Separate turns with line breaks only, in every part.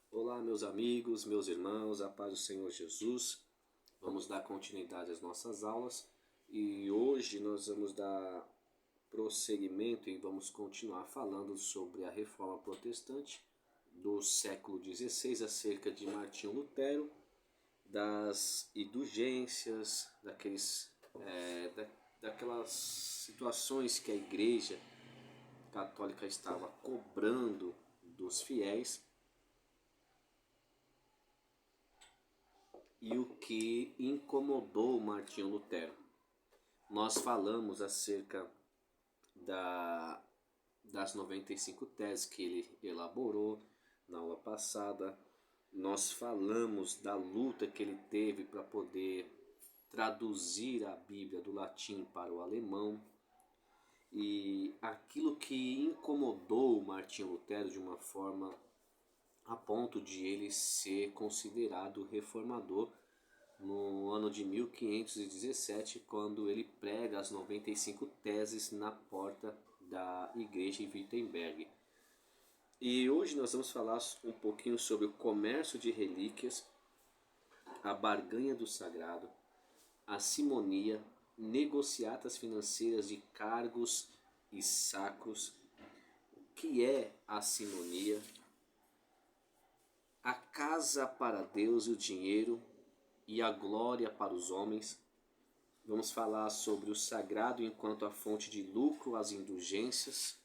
Olá, meus amigos, meus irmãos, a paz do Senhor Jesus. Vamos dar continuidade às nossas aulas e hoje nós vamos dar prosseguimento e vamos continuar falando sobre a Reforma Protestante do século XVI acerca de Martinho Lutero, das indulgências, daquelas situações que a Igreja Católica estava cobrando dos fiéis e o que incomodou Martinho Lutero. Nós falamos acerca das 95 teses que ele elaborou na aula passada. Nós falamos da luta que ele teve para poder traduzir a Bíblia do latim para o alemão. E aquilo que incomodou Martinho Lutero de uma forma a ponto de ele ser considerado reformador no ano de 1517, quando ele prega as 95 teses na porta da igreja em Wittenberg. E hoje nós vamos falar um pouquinho sobre o comércio de relíquias, a barganha do sagrado, a simonia, negociatas financeiras de cargos e sacros, o que é a simonia, a casa para Deus e o dinheiro e a glória para os homens. Vamos falar sobre o sagrado enquanto a fonte de lucro, as indulgências.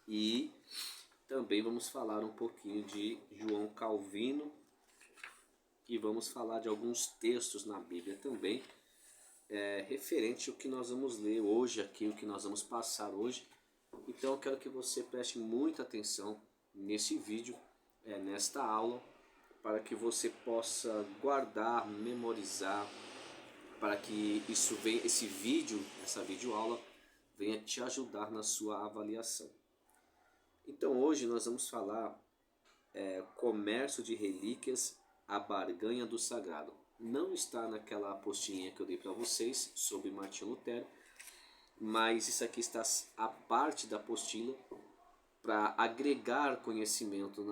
E também vamos falar um pouquinho de João Calvino. E vamos falar de alguns textos na Bíblia também, referente ao que nós vamos ler hoje aqui, o que nós vamos passar hoje. Então eu quero que você preste muita atenção nesse vídeo, nesta aula, para que você possa guardar, memorizar, para que esse vídeo, essa videoaula, venha te ajudar na sua avaliação. Então hoje nós vamos falar comércio de relíquias, a barganha do sagrado. Não está naquela apostilinha que eu dei para vocês sobre Martinho Lutero, mas isso aqui está a parte da apostila para agregar conhecimento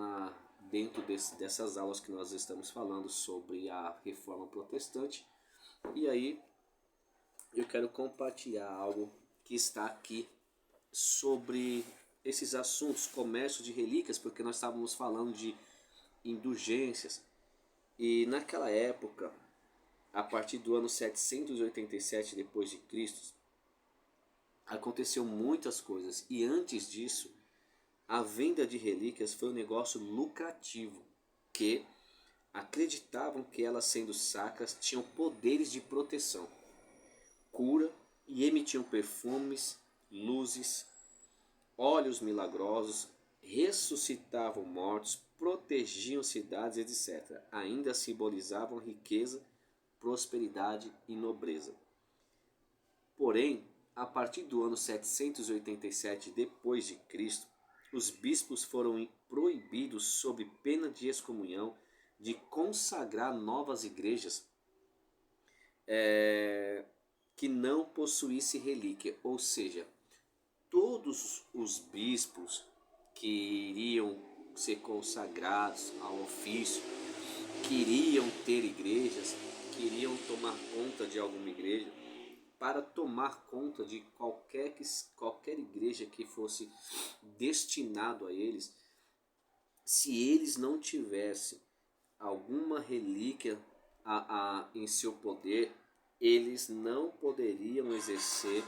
dentro dessas aulas que nós estamos falando sobre a Reforma Protestante. E aí eu quero compartilhar algo que está aqui sobre esses assuntos, comércio de relíquias, porque nós estávamos falando de indulgências. E naquela época, a partir do ano 787 depois de Cristo, aconteceu muitas coisas. E antes disso, a venda de relíquias foi um negócio lucrativo, que acreditavam que elas, sendo sacras, tinham poderes de proteção, cura e emitiam perfumes, luzes, óleos milagrosos, ressuscitavam mortos, protegiam cidades, etc. Ainda simbolizavam riqueza, prosperidade e nobreza. Porém, a partir do ano 787 depois de Cristo, os bispos foram proibidos, sob pena de excomunhão, de consagrar novas igrejas que não possuísse relíquia. Ou seja, todos os bispos que iriam ser consagrados ao ofício, queriam ter igrejas, queriam tomar conta de alguma igreja, para tomar conta de qualquer igreja que fosse destinado a eles, se eles não tivessem alguma relíquia em seu poder, eles não poderiam exercer,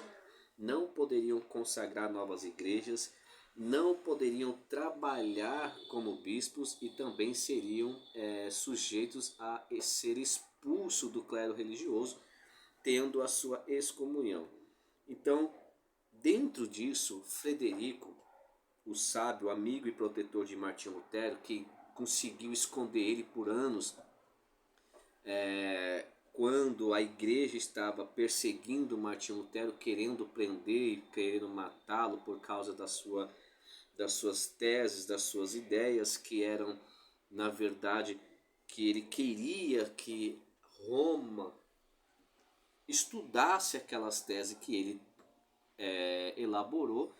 não poderiam consagrar novas igrejas, não poderiam trabalhar como bispos e também seriam sujeitos a ser expulsos do clero religioso, tendo a sua excomunhão. Então, dentro disso, Frederico, o sábio, amigo e protetor de Martinho Lutero, que conseguiu esconder ele por anos, quando a igreja estava perseguindo Martinho Lutero, querendo prender e querendo matá-lo por causa das suas teses, das suas ideias, que eram, na verdade, que ele queria que Roma estudasse aquelas teses que ele elaborou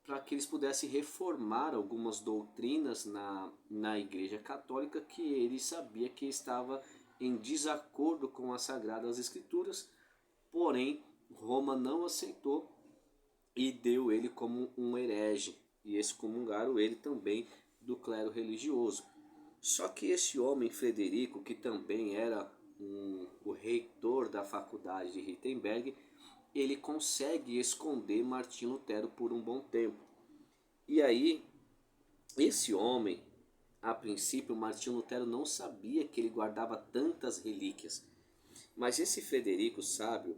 para que eles pudessem reformar algumas doutrinas na Igreja Católica que ele sabia que estava em desacordo com as Sagradas Escrituras, porém Roma não aceitou e deu ele como um herege e excomungaram ele também do clero religioso. Só que esse homem Frederico, que também era o reitor da faculdade de Wittenberg, ele consegue esconder Martim Lutero por um bom tempo. E aí, esse homem, a princípio, Martim Lutero não sabia que ele guardava tantas relíquias. Mas esse Frederico sábio,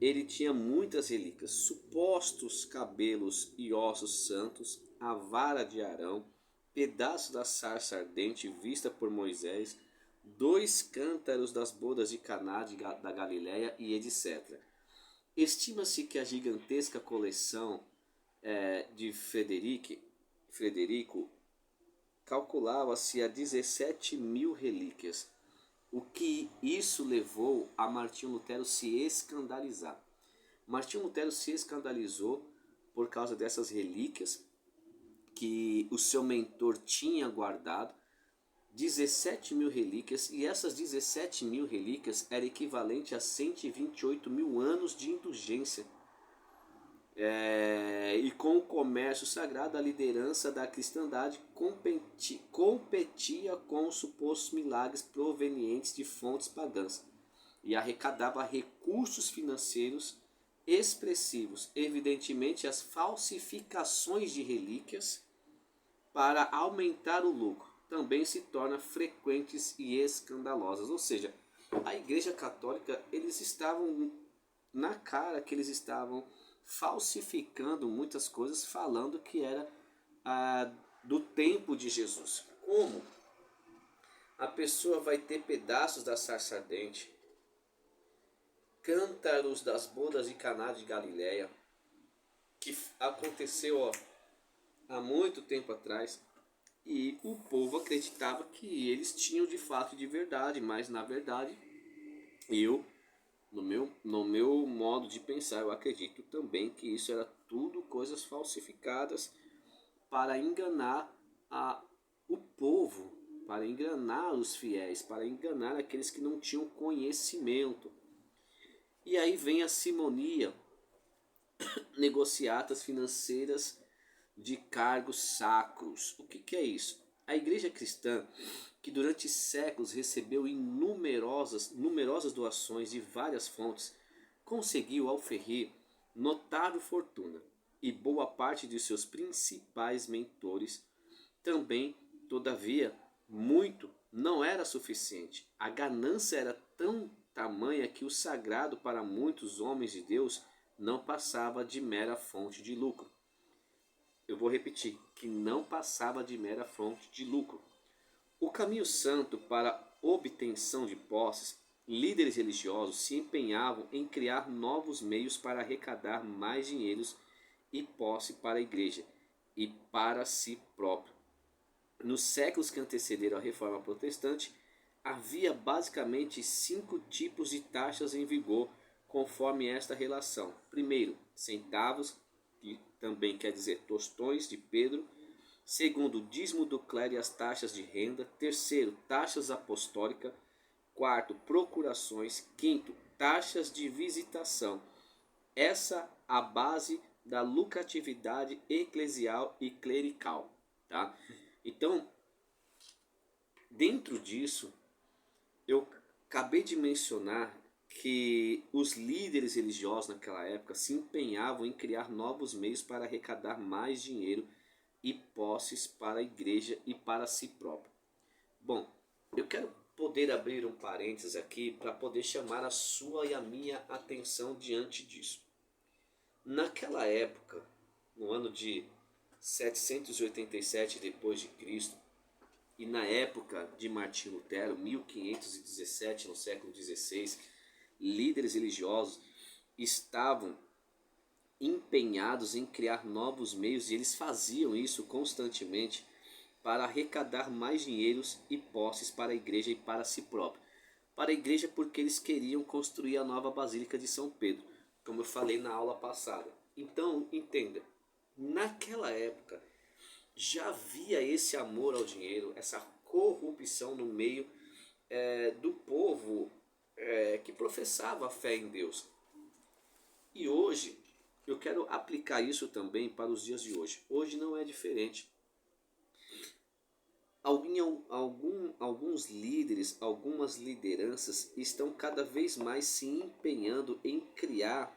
ele tinha muitas relíquias, supostos cabelos e ossos santos, a vara de Arão, pedaço da sarça ardente vista por Moisés, 2 cântaros das bodas de Caná da Galileia e etc. Estima-se que a gigantesca coleção de Frederico calculava-se a 17.000 relíquias, o que isso levou a Martinho Lutero se escandalizar. Martinho Lutero se escandalizou por causa dessas relíquias que o seu mentor tinha guardado, 17.000 relíquias, e essas 17.000 relíquias eram equivalente a 128.000 anos de indulgência. E com o comércio sagrado, a liderança da cristandade competia com os supostos milagres provenientes de fontes pagãs e arrecadava recursos financeiros expressivos, evidentemente as falsificações de relíquias para aumentar o lucro também se tornam frequentes e escandalosas. Ou seja, a Igreja Católica, eles estavam na cara que eles estavam falsificando muitas coisas, falando que era do tempo de Jesus. Como a pessoa vai ter pedaços da sarça ardente, cântaros das bodas de Caná de Galileia, que aconteceu há muito tempo atrás, e o povo acreditava que eles tinham de fato de verdade, mas na verdade no meu modo de pensar, eu acredito também que isso era tudo coisas falsificadas para enganar o povo, para enganar os fiéis, para enganar aqueles que não tinham conhecimento. E aí vem a simonia, negociatas financeiras de cargos sacros. O que é isso? A igreja cristã, que durante séculos recebeu numerosas doações de várias fontes, conseguiu auferir notável fortuna, e boa parte de seus principais mentores também. Todavia, muito não era suficiente. A ganância era tão tamanha que o sagrado para muitos homens de Deus não passava de mera fonte de lucro. Eu vou repetir, que não passava de mera fonte de lucro. O caminho santo para a obtenção de posses, líderes religiosos se empenhavam em criar novos meios para arrecadar mais dinheiros e posse para a igreja e para si próprio. Nos séculos que antecederam a Reforma Protestante, havia basicamente 5 tipos de taxas em vigor conforme esta relação. Primeiro, centavos, que também quer dizer tostões de Pedro. Segundo, dízimo do clero e as taxas de renda. Terceiro, taxas apostólicas. Quarto, procurações. Quinto, taxas de visitação. Essa a base da lucratividade eclesial e clerical, tá? Então, dentro disso, eu acabei de mencionar que os líderes religiosos naquela época se empenhavam em criar novos meios para arrecadar mais dinheiro e posses para a igreja e para si próprio. Bom, eu quero poder abrir um parênteses aqui para poder chamar a sua e a minha atenção diante disso. Naquela época, no ano de 787 depois de Cristo, e na época de Martim Lutero, 1517, no século XVI, líderes religiosos estavam empenhados em criar novos meios, e eles faziam isso constantemente para arrecadar mais dinheiros e posses para a igreja e para si próprio. Para a igreja, porque eles queriam construir a nova Basílica de São Pedro, como eu falei na aula passada. Então, entenda, naquela época já havia esse amor ao dinheiro, essa corrupção no meio do povo que professava a fé em Deus. E hoje, eu quero aplicar isso também para os dias de hoje. Hoje não é diferente. Alguns líderes, algumas lideranças estão cada vez mais se empenhando em criar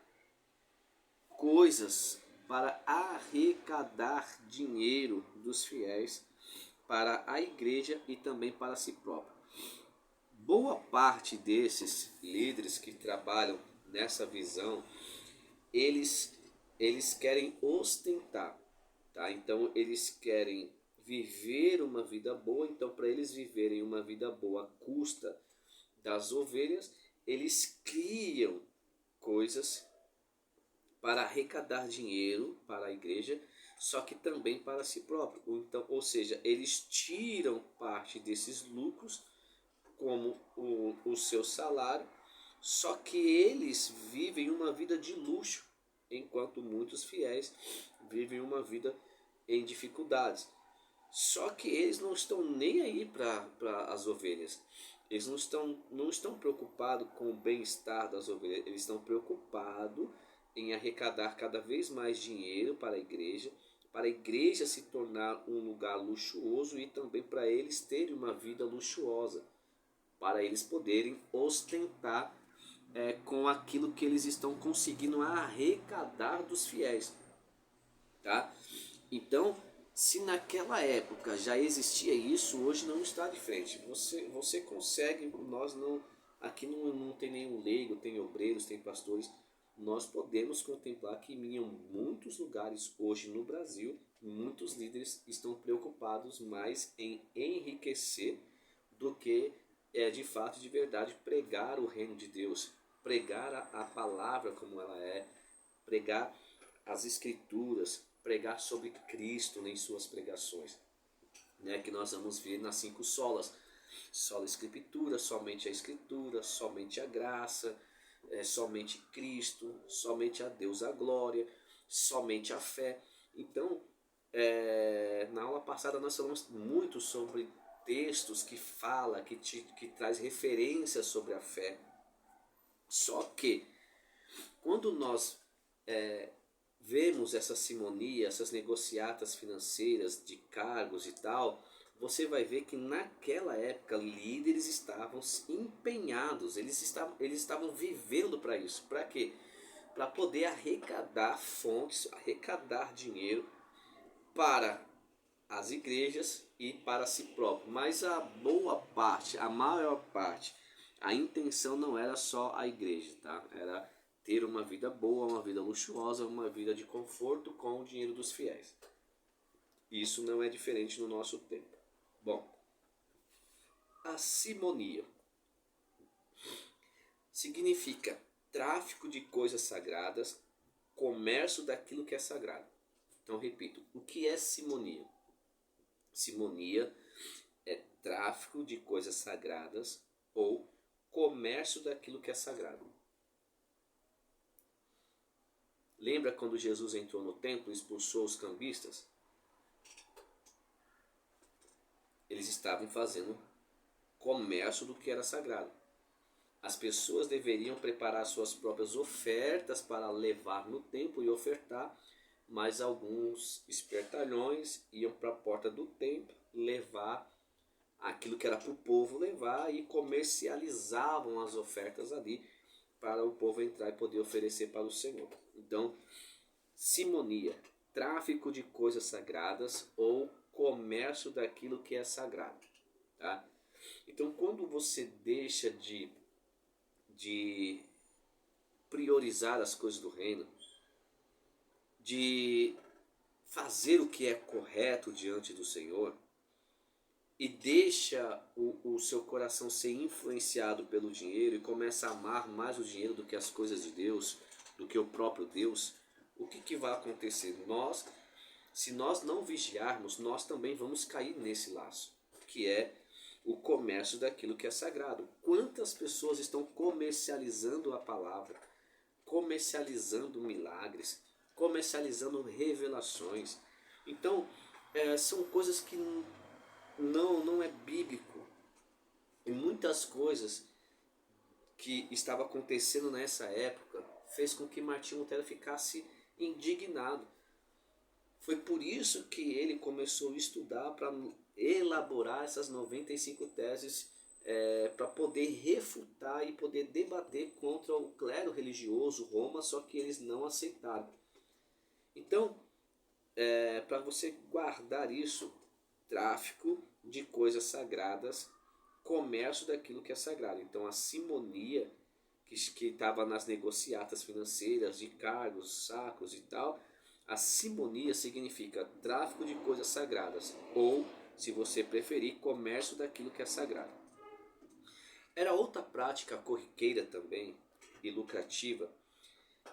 coisas para arrecadar dinheiro dos fiéis para a igreja e também para si próprio. Boa parte desses líderes que trabalham nessa visão, eles querem ostentar, tá? Então eles querem viver uma vida boa. Então, para eles viverem uma vida boa à custa das ovelhas, eles criam coisas para arrecadar dinheiro para a igreja, só que também para si próprio. Então, ou seja, eles tiram parte desses lucros como o seu salário, só que eles vivem uma vida de luxo, enquanto muitos fiéis vivem uma vida em dificuldades. Só que eles não estão nem aí para as ovelhas. Eles não estão preocupados com o bem-estar das ovelhas. Eles estão preocupados em arrecadar cada vez mais dinheiro para a igreja se tornar um lugar luxuoso e também para eles terem uma vida luxuosa, para eles poderem ostentar com aquilo que eles estão conseguindo arrecadar dos fiéis, tá? Então, se naquela época já existia isso, hoje não está diferente. Você consegue, nós não, aqui não tem nenhum leigo, tem obreiros, tem pastores. Nós podemos contemplar que em muitos lugares hoje no Brasil, muitos líderes estão preocupados mais em enriquecer do que de fato, de verdade, pregar o reino de Deus, pregar a palavra como ela é, pregar as escrituras, pregar sobre Cristo em suas pregações, né, que nós vamos ver nas 5 solas: sola escritura, somente a escritura, somente a graça, somente Cristo, somente a Deus a glória, somente a fé. Então, na aula passada nós falamos muito sobre textos que fala, que traz referências sobre a fé. Só que quando nós vemos essa simonia, essas negociatas financeiras de cargos e tal, você vai ver que naquela época líderes estavam empenhados, eles estavam vivendo para isso. Para quê? Para poder arrecadar fontes, arrecadar dinheiro para as igrejas e para si próprio. Mas a boa parte, a maior parte, a intenção não era só a igreja, tá? Era ter uma vida boa, uma vida luxuosa, uma vida de conforto com o dinheiro dos fiéis. Isso não é diferente no nosso tempo. Bom, a simonia significa tráfico de coisas sagradas, comércio daquilo que é sagrado. Então, repito, o que é simonia? Simonia é tráfico de coisas sagradas ou comércio daquilo que é sagrado. Lembra quando Jesus entrou no templo e expulsou os cambistas? Eles estavam fazendo comércio do que era sagrado. As pessoas deveriam preparar suas próprias ofertas para levar no templo e ofertar, mas alguns espertalhões iam para a porta do templo levar aquilo que era para o povo levar e comercializavam as ofertas ali para o povo entrar e poder oferecer para o Senhor. Então, simonia, tráfico de coisas sagradas ou comércio daquilo que é sagrado, tá? Então, quando você deixa de priorizar as coisas do reino, de fazer o que é correto diante do Senhor e deixa o seu coração ser influenciado pelo dinheiro e começa a amar mais o dinheiro do que as coisas de Deus, do que o próprio Deus, o que vai acontecer? Se nós não vigiarmos, nós também vamos cair nesse laço, que é o comércio daquilo que é sagrado. Quantas pessoas estão comercializando a palavra, comercializando milagres, comercializando revelações. Então, são coisas que não é bíblico. E muitas coisas que estavam acontecendo nessa época fez com que Martinho Lutero ficasse indignado. Foi por isso que ele começou a estudar para elaborar essas 95 teses, para poder refutar e poder debater contra o clero religioso Roma, só que eles não aceitaram. Então, para você guardar isso, tráfico de coisas sagradas, comércio daquilo que é sagrado. Então a simonia que estava nas negociatas financeiras de cargos, sacros e tal, a simonia significa tráfico de coisas sagradas, ou, se você preferir, comércio daquilo que é sagrado. Era outra prática corriqueira também e lucrativa,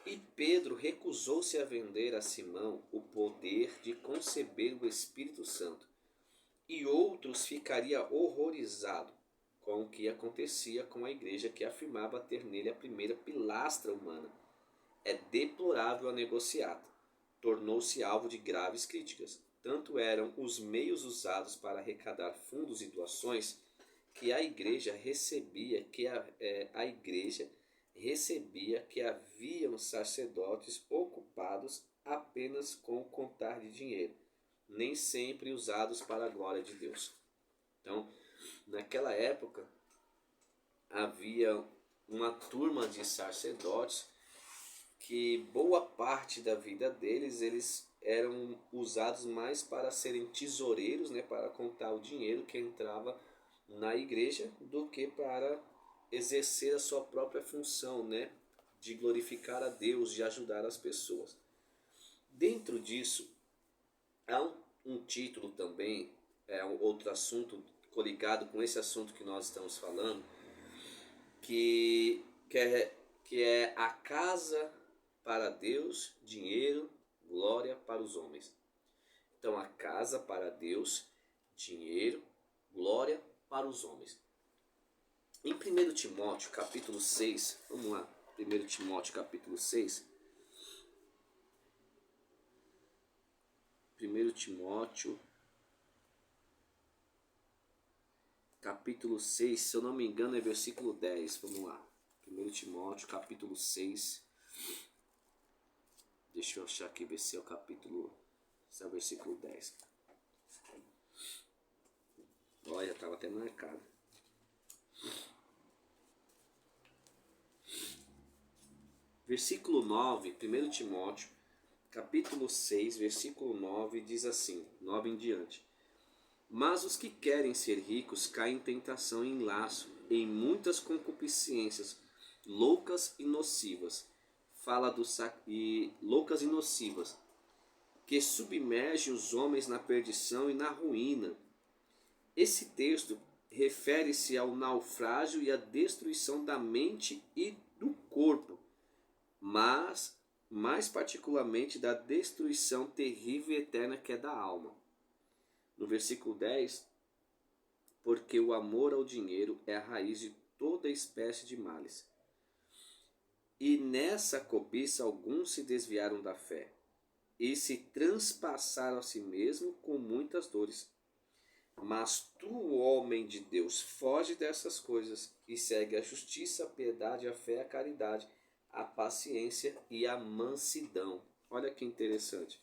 e Pedro recusou-se a vender a Simão o poder de conceber o Espírito Santo, e outros ficaria horrorizado com o que acontecia com a igreja que afirmava ter nele a primeira pilastra humana. É deplorável a negociata. Tornou-se alvo de graves críticas. Tanto eram os meios usados para arrecadar fundos e doações que a igreja recebia que haviam sacerdotes ocupados apenas com contar de dinheiro, nem sempre usados para a glória de Deus. Então, naquela época, havia uma turma de sacerdotes que boa parte da vida deles, eles eram usados mais para serem tesoureiros, né, para contar o dinheiro que entrava na igreja, do que para exercer a sua própria função, né, de glorificar a Deus, de ajudar as pessoas. Dentro disso, há um título também, outro assunto coligado com esse assunto que nós estamos falando, que é a casa para Deus, dinheiro, glória para os homens. Então, a casa para Deus, dinheiro, glória para os homens. Em 1 Timóteo capítulo 6, vamos lá, 1 Timóteo capítulo 6. 1 Timóteo capítulo 6, se eu não me engano é versículo 10, vamos lá. 1 Timóteo capítulo 6, deixa eu achar aqui, ver se é o capítulo, se é o versículo 10. Olha, estava até marcado. Versículo 9, 1 Timóteo, capítulo 6, versículo 9, diz assim, 9 em diante. Mas os que querem ser ricos caem em tentação e em laço, em muitas concupiscências, loucas e nocivas. Fala do loucas e nocivas, que submergem os homens na perdição e na ruína. Esse texto refere-se ao naufrágio e à destruição da mente e do corpo, mas mais particularmente da destruição terrível e eterna que é da alma. No versículo 10, porque o amor ao dinheiro é a raiz de toda espécie de males. E nessa cobiça alguns se desviaram da fé e se transpassaram a si mesmo com muitas dores. Mas tu, homem de Deus, foge dessas coisas e segue a justiça, a piedade, a fé, a caridade, a paciência e a mansidão. Olha que interessante.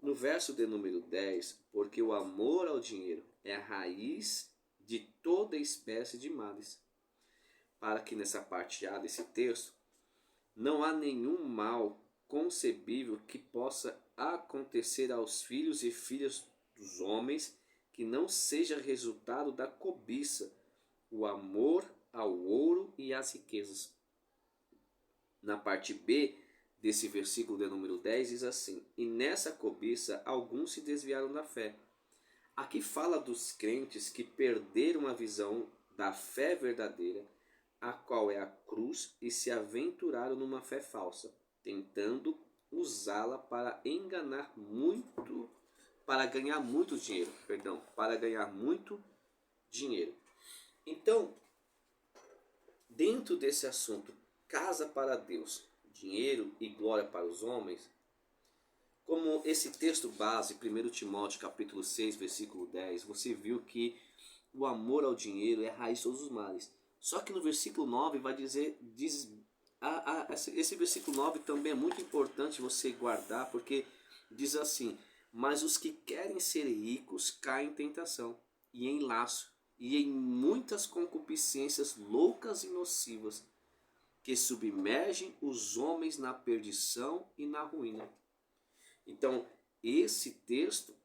No verso de número 10, porque o amor ao dinheiro é a raiz de toda espécie de males. Para que nessa parte A desse texto, não há nenhum mal concebível que possa acontecer aos filhos e filhas dos homens que não seja resultado da cobiça, o amor ao ouro e às riquezas. Na parte B desse versículo de número 10 diz assim, e nessa cobiça alguns se desviaram da fé. Aqui fala dos crentes que perderam a visão da fé verdadeira, a qual é a cruz, e se aventuraram numa fé falsa, tentando usá-la para ganhar muito dinheiro. Então, dentro desse assunto, casa para Deus, dinheiro e glória para os homens, Como esse texto base, 1 Timóteo capítulo 6, versículo 10, você viu que o amor ao dinheiro é a raiz de todos os males. Só que no versículo 9 vai dizer, esse versículo 9 também é muito importante você guardar, porque diz assim: mas os que querem ser ricos caem em tentação, e em laço, e em muitas concupiscências loucas e nocivas, que submergem os homens na perdição e na ruína. Então, esse texto,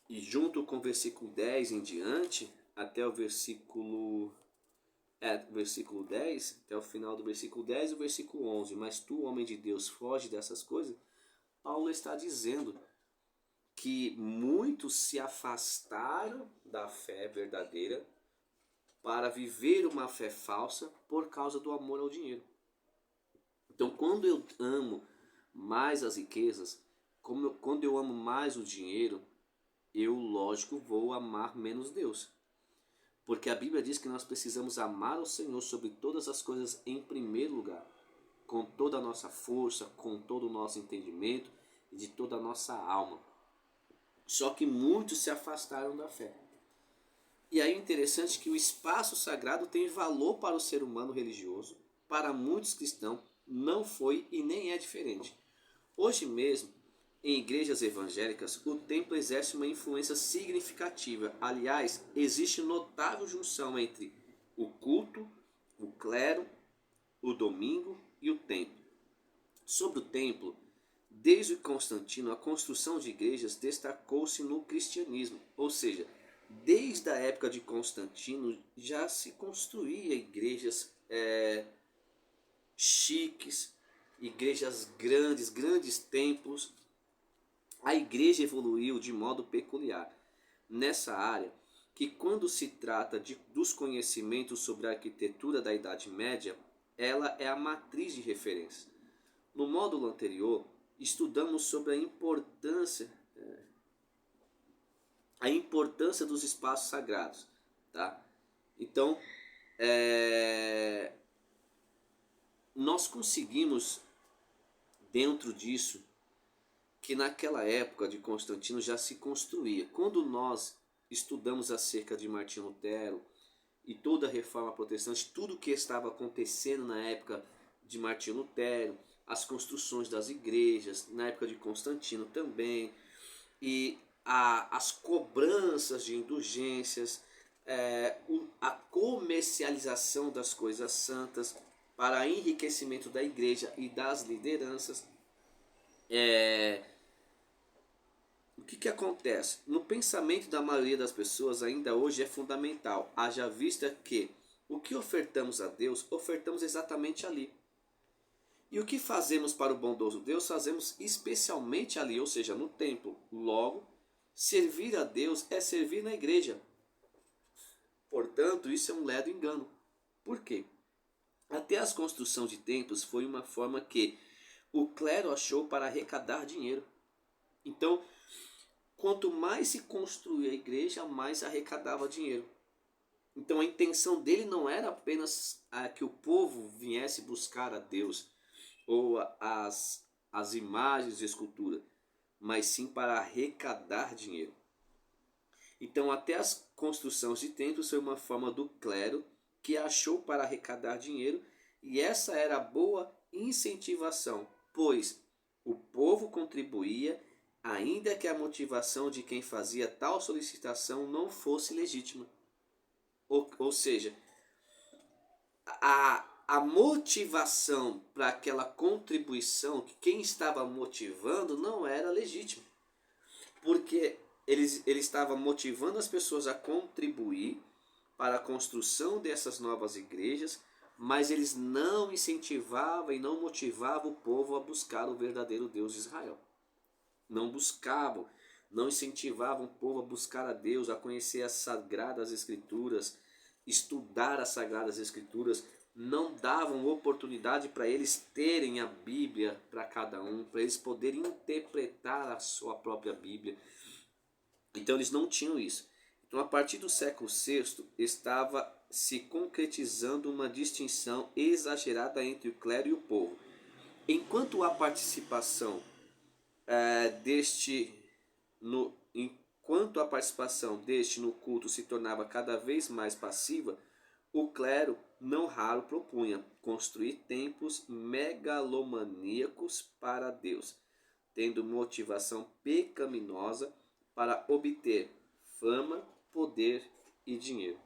e junto com o versículo 10 em diante, até o versículo 10, até o final do versículo 10 e o versículo 11, mas tu, homem de Deus, foge dessas coisas, Paulo está dizendo que muitos se afastaram da fé verdadeira para viver uma fé falsa por causa do amor ao dinheiro. Então, quando eu amo mais as riquezas, quando eu amo mais o dinheiro, eu, lógico, vou amar menos Deus. Porque a Bíblia diz que nós precisamos amar o Senhor sobre todas as coisas em primeiro lugar, com toda a nossa força, com todo o nosso entendimento e de toda a nossa alma. Só que muitos se afastaram da fé. E aí o interessante é que o espaço sagrado tem valor para o ser humano religioso, para muitos cristãos não foi e nem é diferente. Hoje mesmo, em igrejas evangélicas, o templo exerce uma influência significativa. Aliás, existe notável junção entre o culto, o clero, o domingo e o templo. Sobre o templo, desde Constantino, a construção de igrejas destacou-se no cristianismo, ou seja, desde a época de Constantino já se construía igrejas chiques, igrejas grandes, grandes templos. A igreja evoluiu de modo peculiar nessa área, que quando se trata dos conhecimentos sobre a arquitetura da Idade Média, ela é a matriz de referência. No módulo anterior, estudamos sobre a importância dos espaços sagrados, tá? Então, nós conseguimos, dentro disso, que naquela época de Constantino já se construía. Quando nós estudamos acerca de Martinho Lutero e toda a reforma protestante, tudo o que estava acontecendo na época de Martinho Lutero, as construções das igrejas, na época de Constantino também, e as cobranças de indulgências, a comercialização das coisas santas para enriquecimento da igreja e das lideranças. O que acontece? No pensamento da maioria das pessoas ainda hoje é fundamental, haja vista que o que ofertamos a Deus, ofertamos exatamente ali. E o que fazemos para o bondoso Deus, fazemos especialmente ali, ou seja, no templo. Logo, servir a Deus é servir na igreja. Portanto, isso é um ledo engano. Por quê? Até a construção de templos foi uma forma que o clero achou para arrecadar dinheiro. Então, quanto mais se construía a igreja, mais arrecadava dinheiro. Então a intenção dele não era apenas que o povo viesse buscar a Deus ou as imagens de escultura, mas sim para arrecadar dinheiro. Então até as construções de templos foi uma forma do clero que achou para arrecadar dinheiro, e essa era a boa incentivação, pois o povo contribuía, ainda que a motivação de quem fazia tal solicitação não fosse legítima. Ou seja, a motivação para aquela contribuição, que quem estava motivando não era legítimo, porque ele estava motivando as pessoas a contribuir para a construção dessas novas igrejas, mas eles não incentivavam e não motivavam o povo a buscar o verdadeiro Deus de Israel. Não buscavam, não incentivavam o povo a buscar a Deus, a conhecer as Sagradas Escrituras, estudar as Sagradas Escrituras, não davam oportunidade para eles terem a Bíblia para cada um, para eles poderem interpretar a sua própria Bíblia. Então eles não tinham isso. Então a partir do século VI estava se concretizando uma distinção exagerada entre o clero e o povo. Enquanto a participação enquanto a participação deste no culto se tornava cada vez mais passiva, o clero não raro propunha construir templos megalomaníacos para Deus, tendo motivação pecaminosa para obter fama, poder e dinheiro.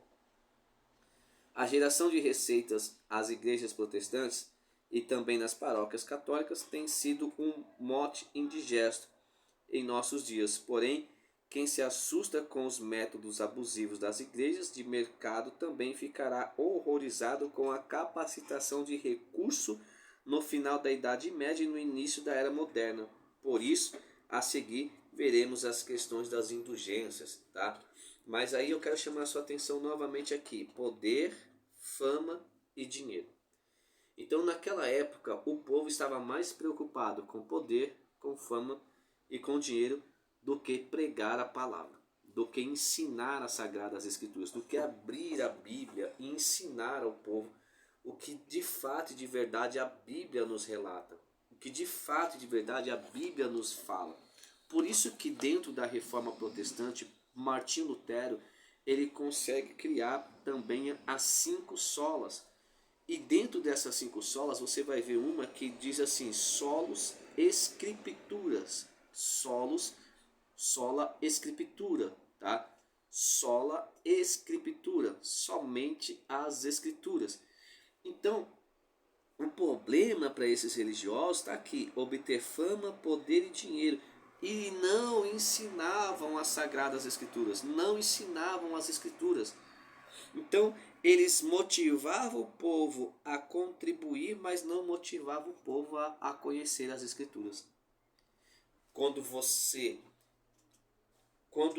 A geração de receitas às igrejas protestantes e também nas paróquias católicas tem sido um mote indigesto em nossos dias. Porém, quem se assusta com os métodos abusivos das igrejas de mercado também ficará horrorizado com a capacitação de recurso no final da Idade Média e no início da Era Moderna. Por isso, a seguir, veremos as questões das indulgências, tá? Mas aí eu quero chamar a sua atenção novamente aqui: poder, fama e dinheiro. Então, naquela época, o povo estava mais preocupado com poder, com fama e com dinheiro do que pregar a palavra, do que ensinar as Sagradas Escrituras, do que abrir a Bíblia e ensinar ao povo o que de fato e de verdade a Bíblia nos relata, o que de fato e de verdade a Bíblia nos fala. Por isso que dentro da Reforma Protestante, Martinho Lutero, ele consegue criar também as 5 solas. E dentro dessas 5 solas você vai ver uma que diz assim: solos escrituras, solos, sola escritura, tá? Sola escritura, somente as escrituras. Então, o problema para esses religiosos está aqui: obter fama, poder e dinheiro. E não ensinavam as Sagradas Escrituras, não ensinavam as Escrituras. Então, eles motivavam o povo a contribuir, mas não motivavam o povo a conhecer as Escrituras. Quando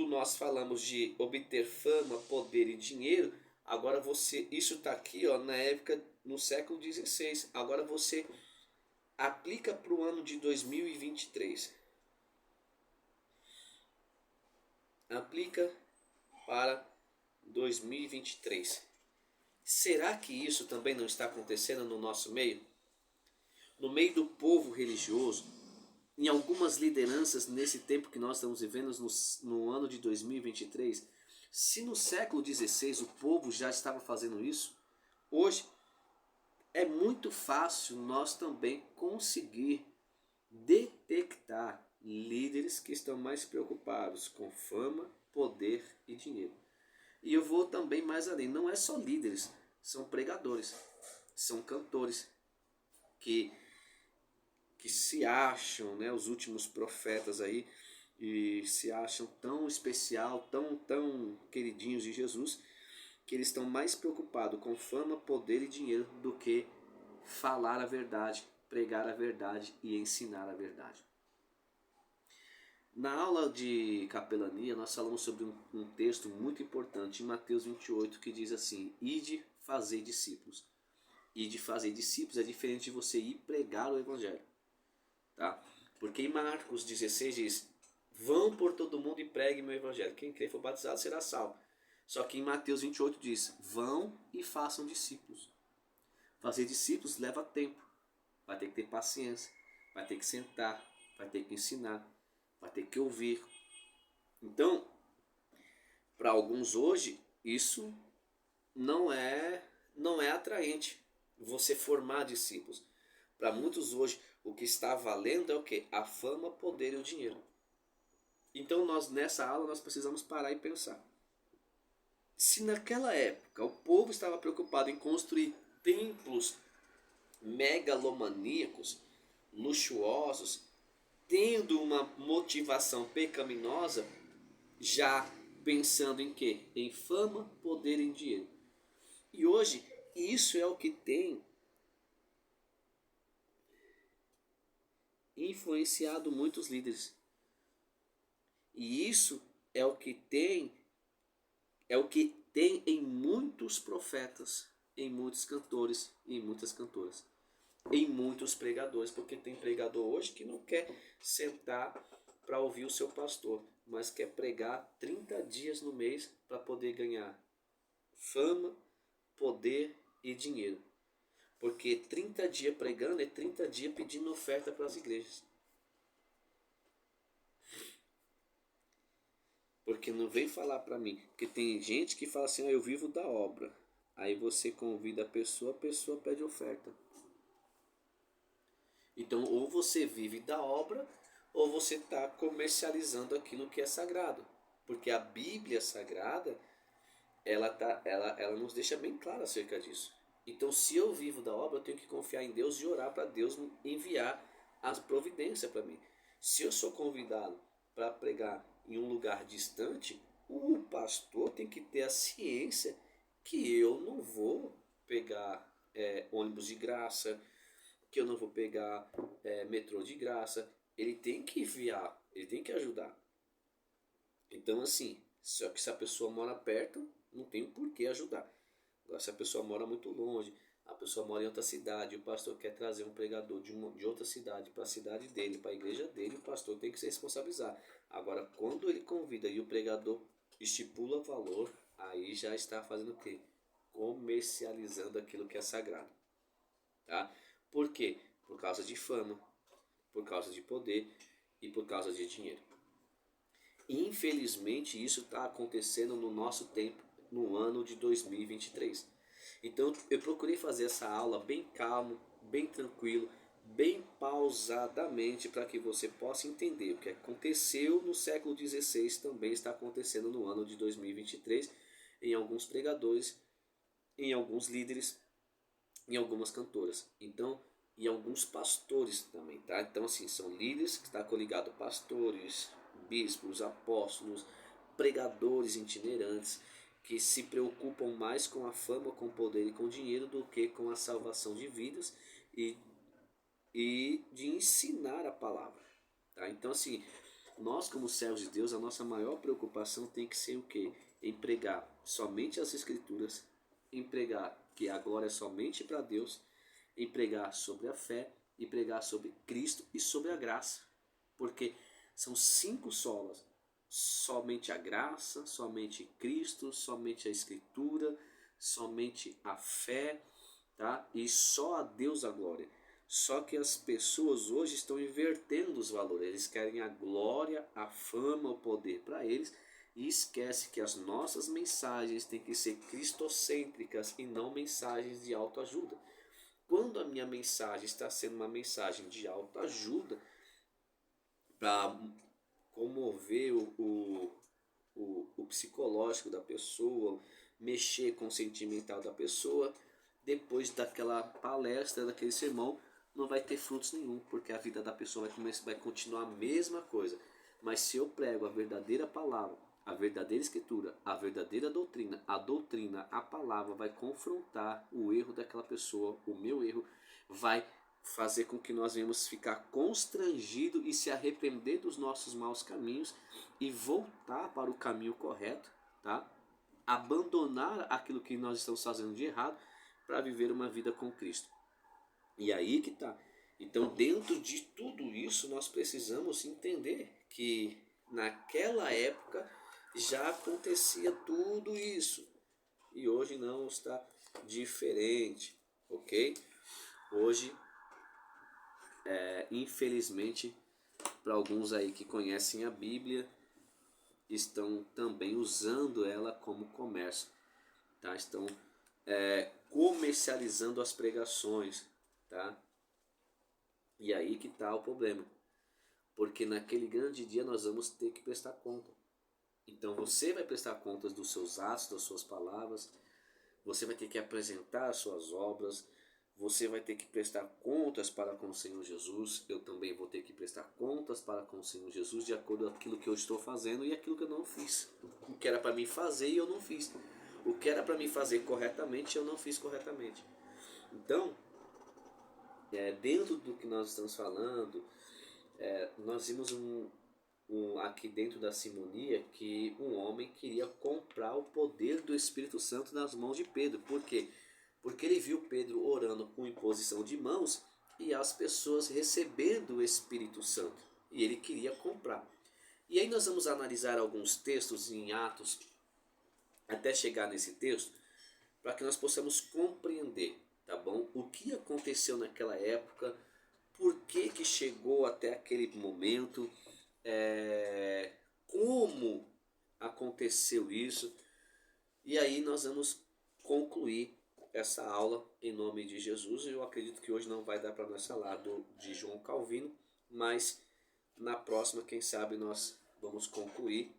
nós falamos de obter fama, poder e dinheiro, agora isso está aqui, ó, na época, no século XVI. Agora você aplica para o ano de 2023. Aplica para 2023. Será que isso também não está acontecendo no nosso meio? No meio do povo religioso, em algumas lideranças nesse tempo que nós estamos vivendo no ano de 2023, se no século XVI o povo já estava fazendo isso, hoje é muito fácil nós também conseguir detectar líderes que estão mais preocupados com fama, poder e dinheiro. E eu vou também mais além, não é só líderes, são pregadores, são cantores que se acham, né, os últimos profetas aí, e se acham tão especial, tão queridinhos de Jesus, que eles estão mais preocupados com fama, poder e dinheiro do que falar a verdade, pregar a verdade e ensinar a verdade. Na aula de capelania, nós falamos sobre um texto muito importante em Mateus 28, que diz assim: ide fazer discípulos. Ide fazer discípulos é diferente de você ir pregar o evangelho. Tá? Porque em Marcos 16 diz: vão por todo mundo e preguem meu evangelho. Quem crer e for batizado será salvo. Só que em Mateus 28 diz: vão e façam discípulos. Fazer discípulos leva tempo. Vai ter que ter paciência. Vai ter que sentar. Vai ter que ensinar. Vai ter que ouvir. Então, para alguns hoje, isso não é atraente. Você formar discípulos. Para muitos hoje, o que está valendo é o quê? A fama, poder e o dinheiro. Então nessa aula nós precisamos parar e pensar. Se naquela época o povo estava preocupado em construir templos megalomaníacos, luxuosos, tendo uma motivação pecaminosa, já pensando em quê? Em fama, poder e dinheiro. E hoje isso é o que tem influenciado muitos líderes. E isso é o que tem em muitos profetas, em muitos cantores e em muitas cantoras, em muitos pregadores, porque tem pregador hoje que não quer sentar para ouvir o seu pastor, mas quer pregar 30 dias no mês para poder ganhar fama, poder e dinheiro. Porque 30 dias pregando é 30 dias pedindo oferta para as igrejas. Porque não vem falar para mim. Porque tem gente que fala assim, eu vivo da obra. Aí você convida a pessoa pede oferta. Então, ou você vive da obra, ou você está comercializando aquilo que é sagrado. Porque a Bíblia Sagrada, ela nos deixa bem claro acerca disso. Então, se eu vivo da obra, eu tenho que confiar em Deus e orar para Deus enviar as providências para mim. Se eu sou convidado para pregar em um lugar distante, o pastor tem que ter a ciência que eu não vou pegar ônibus de graça, que eu não vou pegar metrô de graça. Ele tem que enviar, ele tem que ajudar. Então, assim, só que se a pessoa mora perto, não tem por que ajudar. Agora, se a pessoa mora muito longe, a pessoa mora em outra cidade, o pastor quer trazer um pregador de outra cidade para a cidade dele, para a igreja dele, o pastor tem que se responsabilizar. Agora, quando ele convida e o pregador estipula valor, aí já está fazendo o quê? Comercializando aquilo que é sagrado. Tá? Por quê? Por causa de fama, por causa de poder e por causa de dinheiro. Infelizmente, isso está acontecendo no nosso tempo, no ano de 2023. Então, eu procurei fazer essa aula bem calmo, bem tranquilo, bem pausadamente, para que você possa entender o que aconteceu no século XVI também está acontecendo no ano de 2023 em alguns pregadores, em alguns líderes, em algumas cantoras. Então, e alguns pastores também, tá? Então, assim, são líderes que está coligado pastores, bispos, apóstolos, pregadores itinerantes que se preocupam mais com a fama, com o poder e com o dinheiro do que com a salvação de vidas e, e de ensinar a palavra, tá? Então, assim, nós como servos de Deus, a nossa maior preocupação tem que ser o quê? Em pregar somente as escrituras, em pregar que a glória é somente para Deus, em pregar sobre a fé, e pregar sobre Cristo e sobre a graça. Porque são 5 solas. Somente a graça, somente Cristo, somente a Escritura, somente a fé, tá? E só a Deus a glória. Só que as pessoas hoje estão invertendo os valores. Eles querem a glória, a fama, o poder para eles e esquece que as nossas mensagens têm que ser cristocêntricas e não mensagens de autoajuda. Quando a minha mensagem está sendo uma mensagem de autoajuda, para comover o psicológico da pessoa, mexer com o sentimental da pessoa, depois daquela palestra, daquele sermão, não vai ter frutos nenhum, porque a vida da pessoa vai continuar a mesma coisa. Mas se eu prego a verdadeira palavra, a verdadeira escritura, a verdadeira doutrina, a palavra vai confrontar o erro daquela pessoa, o meu erro, vai fazer com que nós venhamos ficar constrangido e se arrepender dos nossos maus caminhos e voltar para o caminho correto, tá? Abandonar aquilo que nós estamos fazendo de errado para viver uma vida com Cristo. E aí que tá. Então, dentro de tudo isso, nós precisamos entender que naquela época já acontecia tudo isso. E hoje não está diferente, ok? Hoje, infelizmente, para alguns aí que conhecem a Bíblia, estão também usando ela como comércio, tá? Estão comercializando as pregações, tá? E aí que está o problema, porque naquele grande dia nós vamos ter que prestar conta. Então você vai prestar contas dos seus atos, das suas palavras, você vai ter que apresentar as suas obras, você vai ter que prestar contas para com o Senhor Jesus, eu também vou ter que prestar contas para com o Senhor Jesus de acordo com aquilo que eu estou fazendo e aquilo que eu não fiz. O que era para mim fazer e eu não fiz. O que era para mim fazer corretamente eu não fiz corretamente. Então, dentro do que nós estamos falando, nós vimos aqui dentro da simonia que um homem queria comprar o poder do Espírito Santo nas mãos de Pedro. Por quê? Porque ele viu Pedro orando com imposição de mãos e as pessoas recebendo o Espírito Santo. E ele queria comprar. E aí nós vamos analisar alguns textos em Atos até chegar nesse texto para que nós possamos compreender, tá bom? O que aconteceu naquela época, por que que chegou até aquele momento, como aconteceu isso. E aí nós vamos concluir essa aula em nome de Jesus. Eu acredito que hoje não vai dar para nós falar de João Calvino, mas na próxima, quem sabe, nós vamos concluir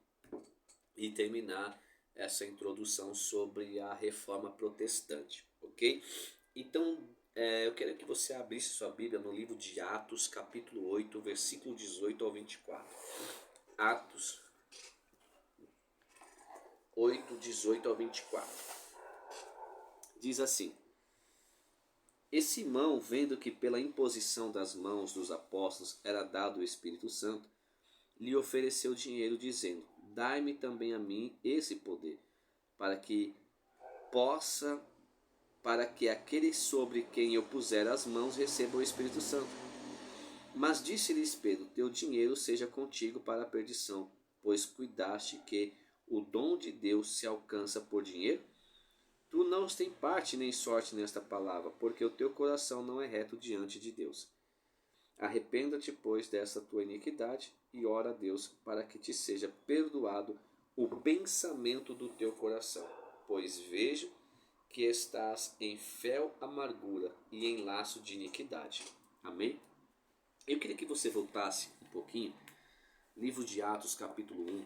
e terminar essa introdução sobre a reforma protestante, ok? Então, eu quero que você abrisse sua Bíblia no livro de Atos, capítulo 8, versículo 18 ao 24. Atos 8, 18 ao 24. Diz assim: E Simão, vendo que pela imposição das mãos dos apóstolos era dado o Espírito Santo, lhe ofereceu dinheiro, dizendo: Dai-me também a mim esse poder, para que aquele sobre quem eu puser as mãos receba o Espírito Santo. Mas disse-lhes Pedro: Teu dinheiro seja contigo para a perdição, pois cuidaste que o dom de Deus se alcança por dinheiro? Tu não tens parte nem sorte nesta palavra, porque o teu coração não é reto diante de Deus. Arrependa-te, pois, dessa tua iniquidade e ora a Deus para que te seja perdoado o pensamento do teu coração, pois vejo que estás em fel amargura e em laço de iniquidade. Amém? Eu queria que você voltasse um pouquinho, livro de Atos, capítulo 1.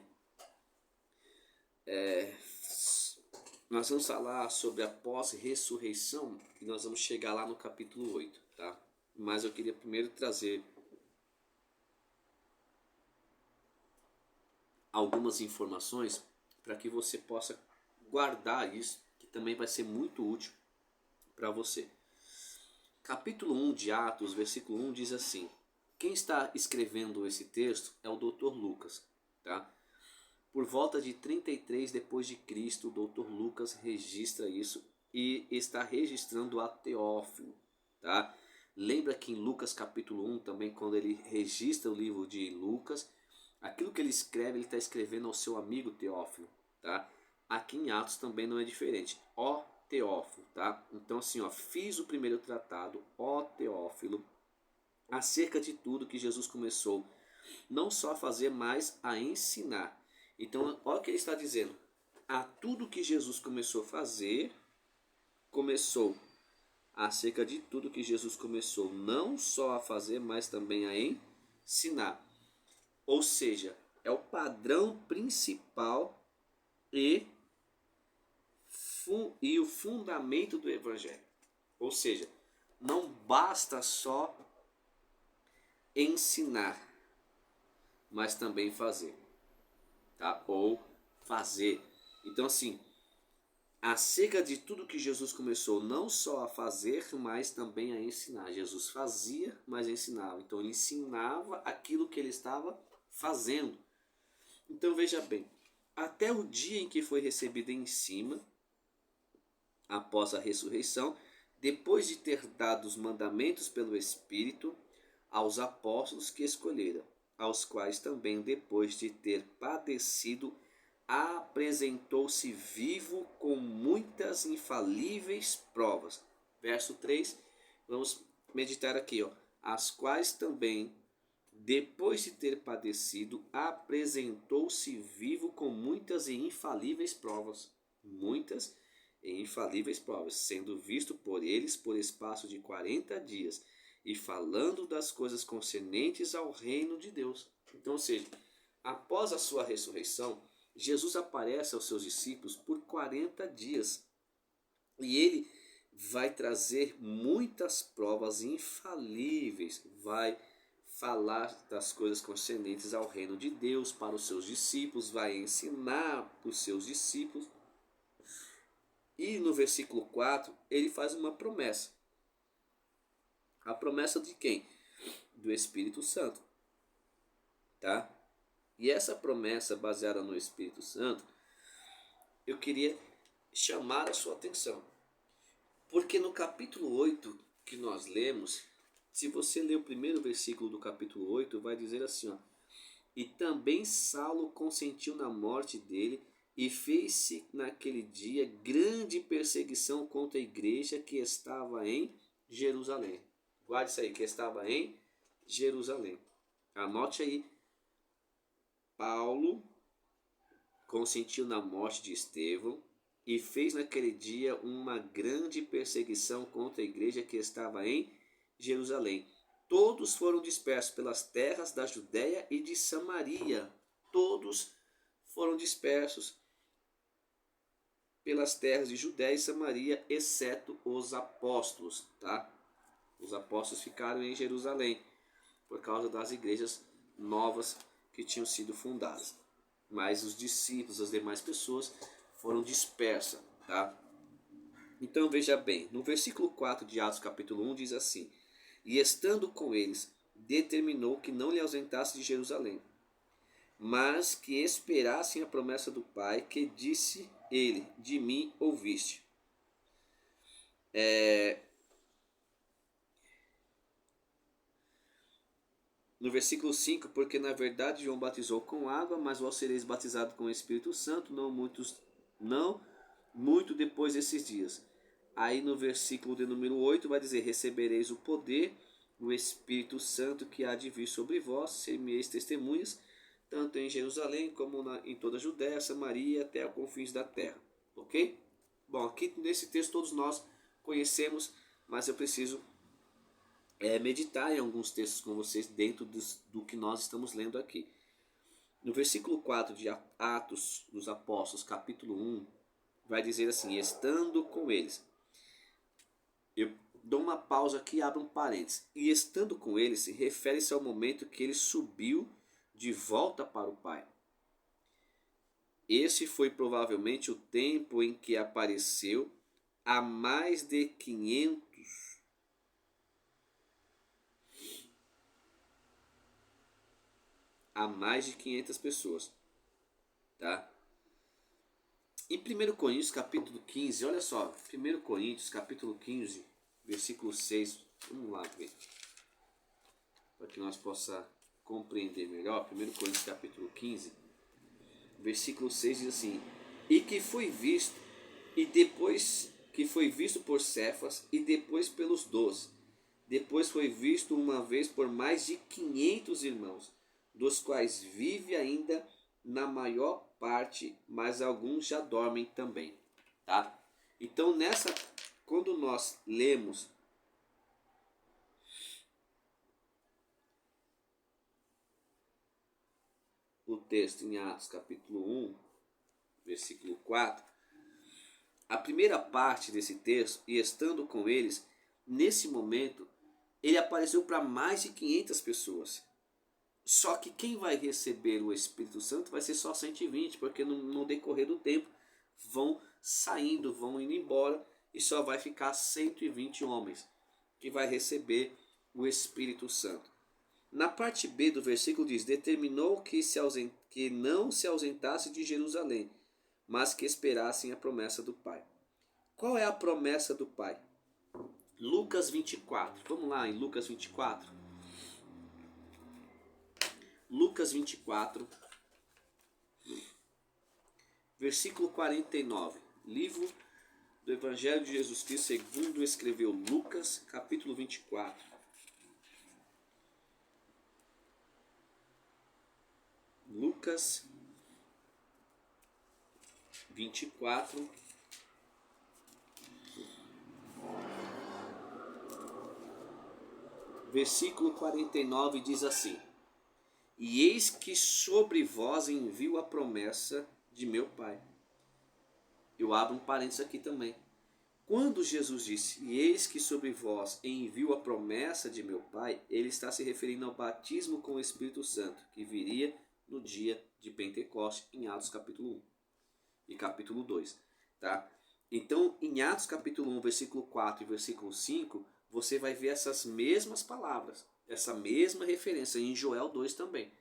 Nós vamos falar sobre a pós-ressurreição e nós vamos chegar lá no capítulo 8, tá? Mas eu queria primeiro trazer algumas informações para que você possa guardar isso, que também vai ser muito útil para você. Capítulo 1 de Atos, versículo 1 diz assim: quem está escrevendo esse texto é o Dr. Lucas, tá? Por volta de 33 depois de Cristo, o Dr. Lucas registra isso e está registrando a Teófilo, tá? Lembra que em Lucas capítulo 1 também, quando ele registra o livro de Lucas, aquilo que ele escreve, ele está escrevendo ao seu amigo Teófilo, tá? Aqui em Atos também não é diferente. Ó Teófilo, tá? Então assim, ó, fiz o primeiro tratado, ó Teófilo, acerca de tudo que Jesus começou, não só a fazer, mas a ensinar. Então, olha o que ele está dizendo. A tudo que Jesus começou a fazer, começou acerca de tudo que Jesus começou, não só a fazer, mas também a ensinar. Ou seja, é o padrão principal e o fundamento do Evangelho. Ou seja, não basta só ensinar, mas também fazer, tá? Ou fazer. Então assim, acerca de tudo que Jesus começou, não só a fazer, mas também a ensinar. Jesus fazia, mas ensinava. Então ele ensinava aquilo que ele estava fazendo. Então veja bem, até o dia em que foi recebido em cima, após a ressurreição, depois de ter dado os mandamentos pelo Espírito aos apóstolos que escolheram, aos quais também, depois de ter padecido, apresentou-se vivo com muitas infalíveis provas. Verso 3, vamos meditar aqui, ó. As quais também, depois de ter padecido, apresentou-se vivo com muitas e infalíveis provas. Muitas e infalíveis provas, sendo visto por eles por espaço de 40 dias, e falando das coisas concernentes ao reino de Deus. Então, ou seja, após a sua ressurreição, Jesus aparece aos seus discípulos por 40 dias. E ele vai trazer muitas provas infalíveis, vai falar das coisas concernentes ao reino de Deus para os seus discípulos, vai ensinar os seus discípulos. E no versículo 4, ele faz uma promessa. A promessa de quem? Do Espírito Santo, tá? E essa promessa baseada no Espírito Santo, eu queria chamar a sua atenção. Porque no capítulo 8 que nós lemos, se você ler o primeiro versículo do capítulo 8, vai dizer assim, ó: e também Saulo consentiu na morte dele, e fez-se naquele dia grande perseguição contra a igreja que estava em Jerusalém. Guarde isso aí, que estava em Jerusalém. Anote aí. Paulo consentiu na morte de Estevão e fez naquele dia uma grande perseguição contra a igreja que estava em Jerusalém. Todos foram dispersos pelas terras da Judéia e de Samaria. Todos foram dispersos pelas terras de Judéia e Samaria, exceto os apóstolos, tá? Os apóstolos ficaram em Jerusalém por causa das igrejas novas que tinham sido fundadas. Mas os discípulos, as demais pessoas, foram dispersas, tá? Então veja bem, no versículo 4 de Atos capítulo 1 diz assim: E estando com eles, determinou que não lhe ausentasse de Jerusalém, mas que esperassem a promessa do Pai, que disse ele: de mim ouviste. No versículo 5, porque na verdade João batizou com água, mas vós sereis batizados com o Espírito Santo, não muito depois desses dias. Aí no versículo de número 8 vai dizer: recebereis o poder, o Espírito Santo que há de vir sobre vós, ser-me-eis testemunhas, tanto em Jerusalém como em toda a Judéia, Samaria, até aos confins da terra. Ok? Bom, aqui nesse texto todos nós conhecemos, mas eu preciso meditar em alguns textos com vocês dentro do que nós estamos lendo aqui. No versículo 4 de Atos dos Apóstolos, capítulo 1, vai dizer assim: estando com eles. Eu dou uma pausa aqui e abro um parênteses. E estando com eles, refere-se ao momento que ele subiu de volta para o Pai. Esse foi provavelmente o tempo em que apareceu a mais de 500 pessoas, tá? Em 1 Coríntios capítulo 15, olha só, 1 Coríntios capítulo 15, versículo 6, vamos lá ver, para que nós possamos compreender melhor. 1 Coríntios capítulo 15, versículo 6 diz assim: e que foi visto, e depois que foi visto por Cefas, e depois pelos 12, depois foi visto uma vez por mais de 500 irmãos, dos quais vive ainda na maior parte, mas alguns já dormem também, tá? Então quando nós lemos o texto em Atos capítulo 1, versículo 4, a primeira parte desse texto, e estando com eles, nesse momento, ele apareceu para mais de 500 pessoas. Só que quem vai receber o Espírito Santo vai ser só 120, porque no decorrer do tempo vão saindo, vão indo embora, e só vai ficar 120 homens que vai receber o Espírito Santo. Na parte B do versículo diz: determinou que não se ausentasse de Jerusalém, mas que esperassem a promessa do Pai. Qual é a promessa do Pai? Lucas 24. Vamos lá em Lucas 24. Lucas 24, versículo 49. Livro do Evangelho de Jesus Cristo segundo escreveu Lucas, capítulo 24. Lucas 24, versículo 49 diz assim: e eis que sobre vós envio a promessa de meu Pai. Eu abro um parênteses aqui também. Quando Jesus disse: e eis que sobre vós envio a promessa de meu Pai, ele está se referindo ao batismo com o Espírito Santo, que viria no dia de Pentecostes, em Atos capítulo 1 e capítulo 2. Tá? Então, em Atos capítulo 1, versículo 4 e versículo 5, você vai ver essas mesmas palavras, essa mesma referência em Joel 2 também.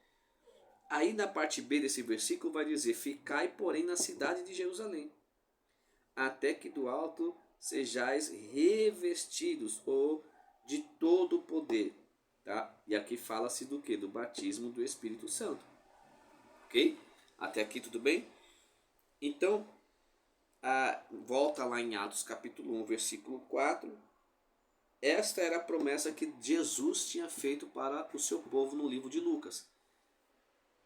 Aí na parte B desse versículo vai dizer: ficai, porém, na cidade de Jerusalém, até que do alto sejais revestidos ou de todo o poder. Tá? E aqui fala-se do que? Do batismo do Espírito Santo. Ok? Até aqui tudo bem? Então, volta lá em Atos capítulo 1, versículo 4. Esta era a promessa que Jesus tinha feito para o seu povo no livro de Lucas.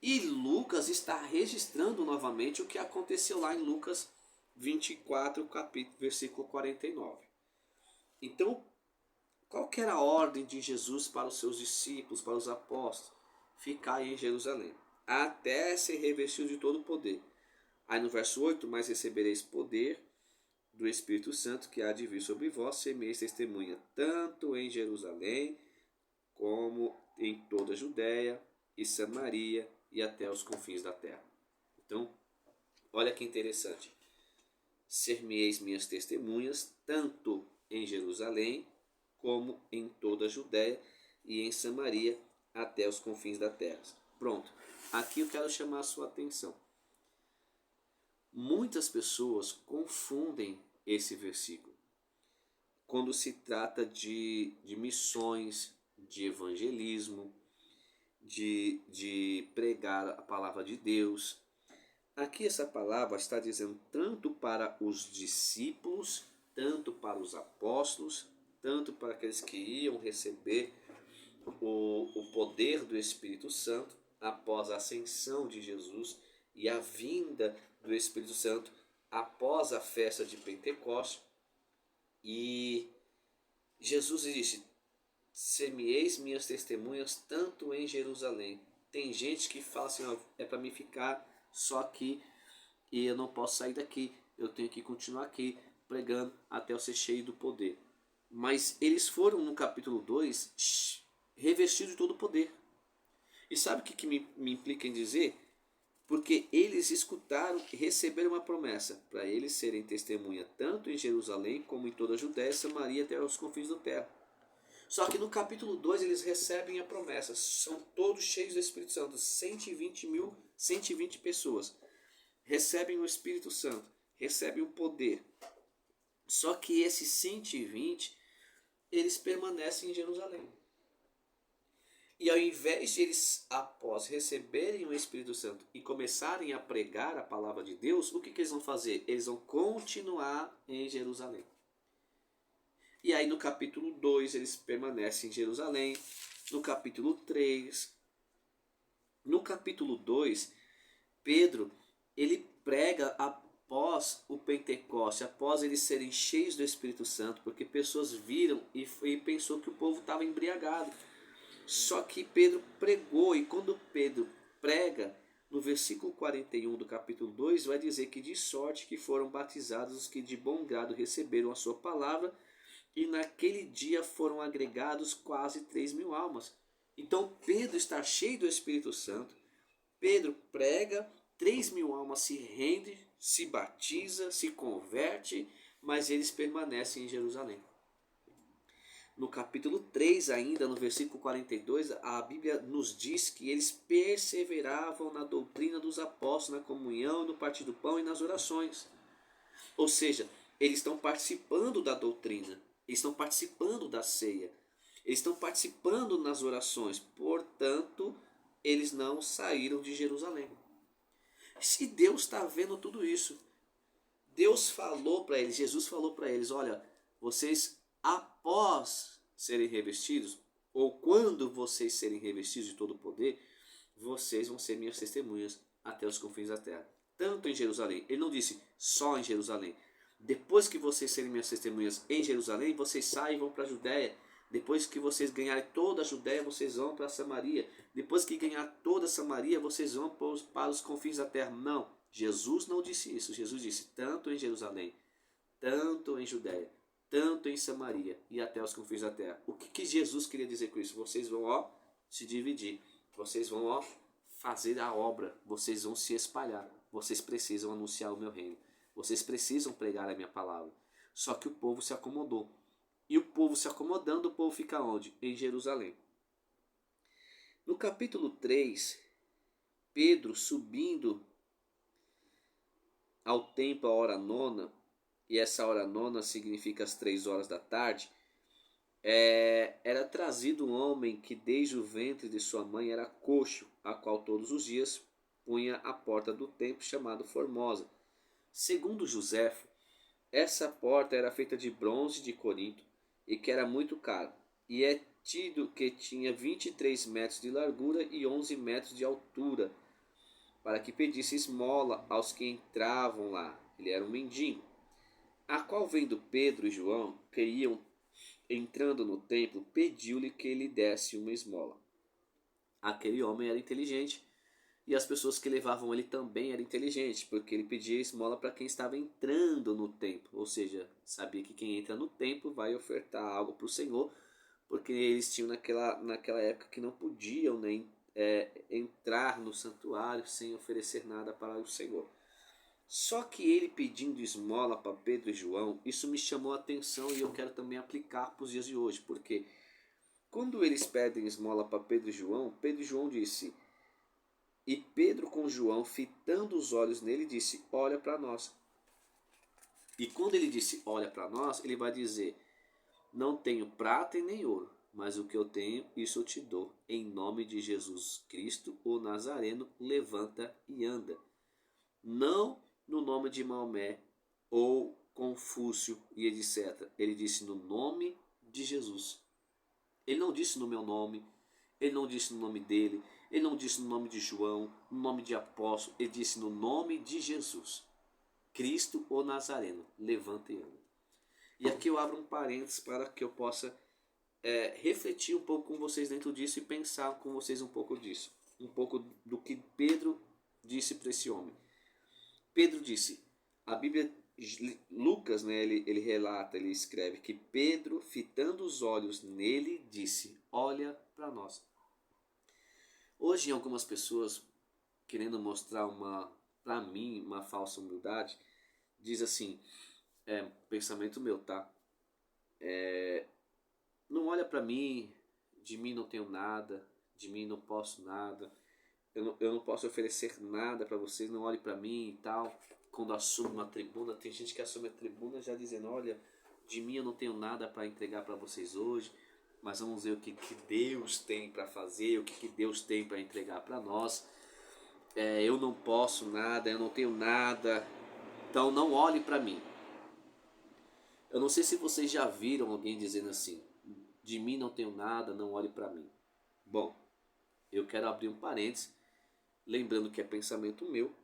E Lucas está registrando novamente o que aconteceu lá em Lucas 24, versículo 49. Então, qual que era a ordem de Jesus para os seus discípulos, para os apóstolos? Ficar em Jerusalém, até ser revestido de todo o poder. Aí no verso 8, mas recebereis poder do Espírito Santo que há de vir sobre vós, semeis testemunha, tanto em Jerusalém, como em toda a Judéia e Samaria e até os confins da terra. Então, olha que interessante. Ser-me-eis minhas testemunhas, tanto em Jerusalém, como em toda a Judéia e em Samaria, até os confins da terra. Pronto. Aqui eu quero chamar a sua atenção. Muitas pessoas confundem esse versículo quando se trata de missões, de evangelismo, de pregar a palavra de Deus. Aqui essa palavra está dizendo tanto para os discípulos, tanto para os apóstolos, tanto para aqueles que iam receber o poder do Espírito Santo após a ascensão de Jesus e a vinda do Espírito Santo após a festa de Pentecostes. E Jesus disse: ser-me-eis minhas testemunhas tanto em Jerusalém. Tem gente que fala assim, ó, é para mim ficar só aqui e eu não posso sair daqui, eu tenho que continuar aqui pregando até eu ser cheio do poder. Mas eles foram no capítulo 2 revestidos de todo o poder. E sabe o que me implica em dizer? Porque eles escutaram e receberam uma promessa para eles serem testemunha tanto em Jerusalém como em toda a Judéia, Samaria até os confins da terra. Só que no capítulo 2 eles recebem a promessa, são todos cheios do Espírito Santo, 120 pessoas recebem o Espírito Santo, recebem o poder. Só que esses 120, eles permanecem em Jerusalém. E ao invés de eles, após receberem o Espírito Santo e começarem a pregar a palavra de Deus, o que eles vão fazer? Eles vão continuar em Jerusalém. E aí no capítulo 2 eles permanecem em Jerusalém. No capítulo 3. No capítulo 2, Pedro, ele prega após o Pentecoste, após eles serem cheios do Espírito Santo, porque pessoas viram e pensou que o povo estava embriagado. Só que Pedro pregou, e quando Pedro prega, no versículo 41 do capítulo 2, vai dizer que de sorte que foram batizados os que de bom grado receberam a sua palavra, e naquele dia foram agregados quase 3.000 almas. Então Pedro está cheio do Espírito Santo, Pedro prega, 3.000 almas se rendem, se batiza, se converte, mas eles permanecem em Jerusalém. No capítulo 3 ainda, no versículo 42, a Bíblia nos diz que eles perseveravam na doutrina dos apóstolos, na comunhão, no partir do pão e nas orações. Ou seja, eles estão participando da doutrina, eles estão participando da ceia, eles estão participando nas orações, portanto, eles não saíram de Jerusalém. Se Deus está vendo tudo isso, Deus falou para eles, Jesus falou para eles, olha, vocês após serem revestidos, ou quando vocês serem revestidos de todo o poder, vocês vão ser minhas testemunhas até os confins da terra. Tanto em Jerusalém, ele não disse só em Jerusalém. Depois que vocês serem minhas testemunhas em Jerusalém, vocês saem e vão para a Judéia. Depois que vocês ganharem toda a Judéia, vocês vão para Samaria. Depois que ganhar toda a Samaria, vocês vão para os confins da terra. Não, Jesus não disse isso. Jesus disse tanto em Jerusalém, tanto em Judéia, tanto em Samaria e até os confins da terra. O que Jesus queria dizer com isso? Vocês vão se dividir. Vocês vão fazer a obra. Vocês vão se espalhar. Vocês precisam anunciar o meu reino. Vocês precisam pregar a minha palavra. Só que o povo se acomodou. E o povo se acomodando, o povo fica onde? Em Jerusalém. No capítulo 3, Pedro subindo ao templo a hora nona, e essa hora nona significa as 3 horas da tarde, era trazido um homem que desde o ventre de sua mãe era coxo, a qual todos os dias punha à porta do templo, chamado Formosa. Segundo Joséfo, essa porta era feita de bronze de Corinto e que era muito cara, e tido que tinha 23 metros de largura e 11 metros de altura, para que pedisse esmola aos que entravam lá. Ele era um mendigo. A qual, vendo Pedro e João, que iam entrando no templo, pediu-lhe que lhe desse uma esmola. Aquele homem era inteligente e as pessoas que levavam ele também eram inteligentes, porque ele pedia esmola para quem estava entrando no templo, ou seja, sabia que quem entra no templo vai ofertar algo para o Senhor, porque eles tinham naquela época que não podiam nem entrar no santuário sem oferecer nada para o Senhor. Só que ele pedindo esmola para Pedro e João, isso me chamou a atenção e eu quero também aplicar para os dias de hoje, porque quando eles pedem esmola para Pedro e João disse, e Pedro com João, fitando os olhos nele, disse, olha para nós. E quando ele disse, olha para nós, ele vai dizer, não tenho prata e nem ouro, mas o que eu tenho, isso eu te dou. Em nome de Jesus Cristo, o Nazareno, levanta e anda. Não no nome de Maomé ou Confúcio e etc. Ele disse no nome de Jesus. Ele não disse no meu nome, ele não disse no nome dele, ele não disse no nome de João, no nome de apóstolo, ele disse no nome de Jesus. Cristo o Nazareno, levanta e anda. E aqui eu abro um parênteses para que eu possa refletir um pouco com vocês dentro disso e pensar com vocês um pouco disso. Um pouco do que Pedro disse para esse homem. Pedro disse, a Bíblia, Lucas, né, ele relata, ele escreve que Pedro, fitando os olhos nele, disse, olha para nós. Hoje, algumas pessoas, querendo mostrar para mim, uma falsa humildade, diz assim, pensamento meu, tá? Não olha para mim, de mim não tenho nada, de mim não posso nada, eu não posso oferecer nada para vocês, não olhe para mim e tal. Quando assume uma tribuna, tem gente que assume a tribuna já dizendo, olha, de mim eu não tenho nada para entregar para vocês hoje, mas vamos ver o que Deus tem para fazer, o que Deus tem para entregar para nós. Eu não posso nada, eu não tenho nada, então não olhe para mim. Eu não sei se vocês já viram alguém dizendo assim, de mim não tenho nada, não olhe para mim. Bom, eu quero abrir um parênteses, lembrando que é pensamento meu.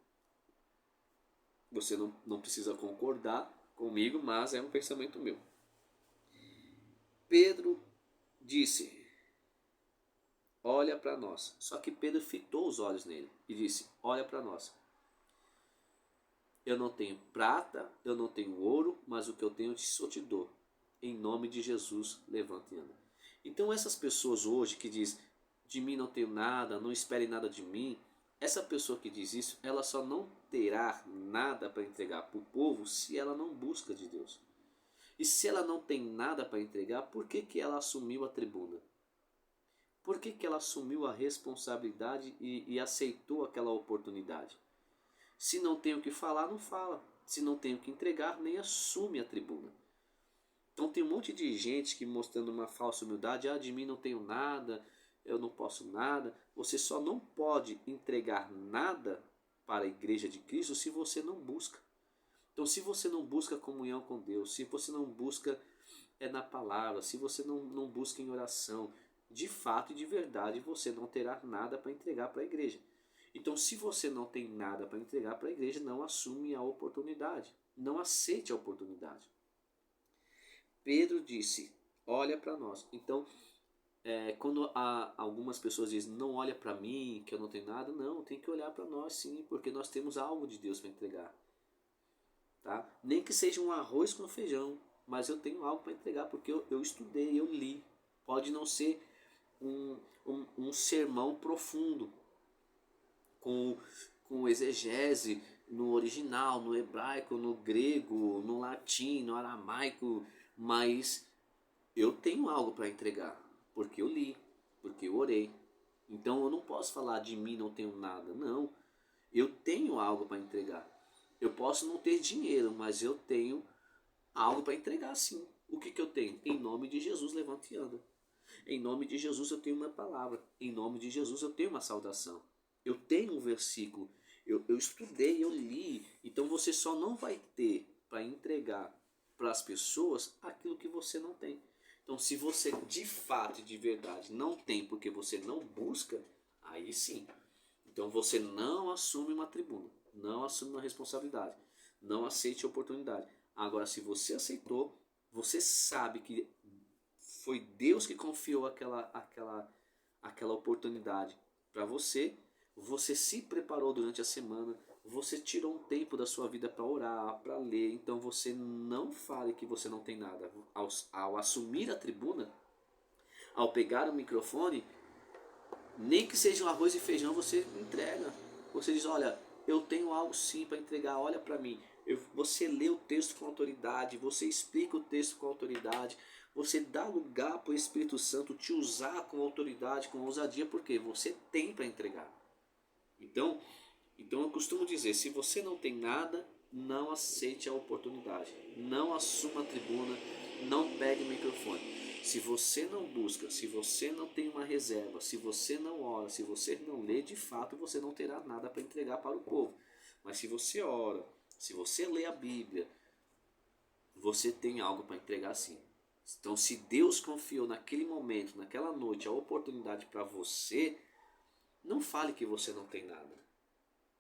Você não precisa concordar comigo, mas é um pensamento meu. Pedro disse, olha para nós. Só que Pedro fitou os olhos nele e disse, olha para nós. Eu não tenho prata, eu não tenho ouro, mas o que eu tenho eu te dou. Em nome de Jesus, levanta e anda. Então essas pessoas hoje que dizem, de mim não tenho nada, não espere nada de mim, essa pessoa que diz isso, ela só não terá nada para entregar para o povo se ela não busca de Deus. E se ela não tem nada para entregar, por que ela assumiu a tribuna? Por que ela assumiu a responsabilidade e aceitou aquela oportunidade? Se não tem o que falar, não fala. Se não tem o que entregar, nem assume a tribuna. Então tem um monte de gente que mostrando uma falsa humildade, de mim não tenho nada, eu não posso nada. Você só não pode entregar nada para a igreja de Cristo se você não busca. Então se você não busca comunhão com Deus, se você não busca na palavra, se você não busca em oração, de fato e de verdade você não terá nada para entregar para a igreja. Então se você não tem nada para entregar para a igreja, não assume a oportunidade, não aceite a oportunidade. Pedro disse, olha para nós. Então, quando algumas pessoas dizem, não olha para mim, que eu não tenho nada, não, tem que olhar para nós sim, porque nós temos algo de Deus para entregar. Tá? Nem que seja um arroz com feijão, mas eu tenho algo para entregar, porque eu estudei, eu li. Pode não ser um sermão profundo, com exegese no original, no hebraico, no grego, no latim, no aramaico, mas eu tenho algo para entregar, porque eu li, porque eu orei. Então eu não posso falar de mim não tenho nada, não. Eu tenho algo para entregar. Eu posso não ter dinheiro, mas eu tenho algo para entregar sim. O que eu tenho? Em nome de Jesus, levanta e anda. Em nome de Jesus eu tenho uma palavra. Em nome de Jesus eu tenho uma saudação. Eu tenho um versículo. Eu estudei, eu li. Então você só não vai ter para entregar para as pessoas aquilo que você não tem. Então se você de fato e de verdade não tem porque você não busca, aí sim. Então você não assume uma tribuna, não assume uma responsabilidade, não aceite a oportunidade. Agora, se você aceitou, você sabe que foi Deus que confiou aquela oportunidade para você. Você se preparou durante a semana, você tirou um tempo da sua vida para orar, para ler. Então você não fale que você não tem nada. Ao assumir a tribuna, ao pegar o microfone, nem que seja um arroz e feijão, você entrega. Você diz, olha, eu tenho algo sim para entregar, olha para mim. Você lê o texto com autoridade, você explica o texto com autoridade, você dá lugar para o Espírito Santo te usar com autoridade, com ousadia, porque você tem para entregar. Então eu costumo dizer, se você não tem nada, não aceite a oportunidade, não assuma a tribuna, não pegue o microfone. Se você não busca, se você não tem uma reserva, se você não ora, se você não lê, de fato você não terá nada para entregar para o povo. Mas se você ora, se você lê a Bíblia, você tem algo para entregar sim. Então, se Deus confiou naquele momento, naquela noite, a oportunidade para você, não fale que você não tem nada.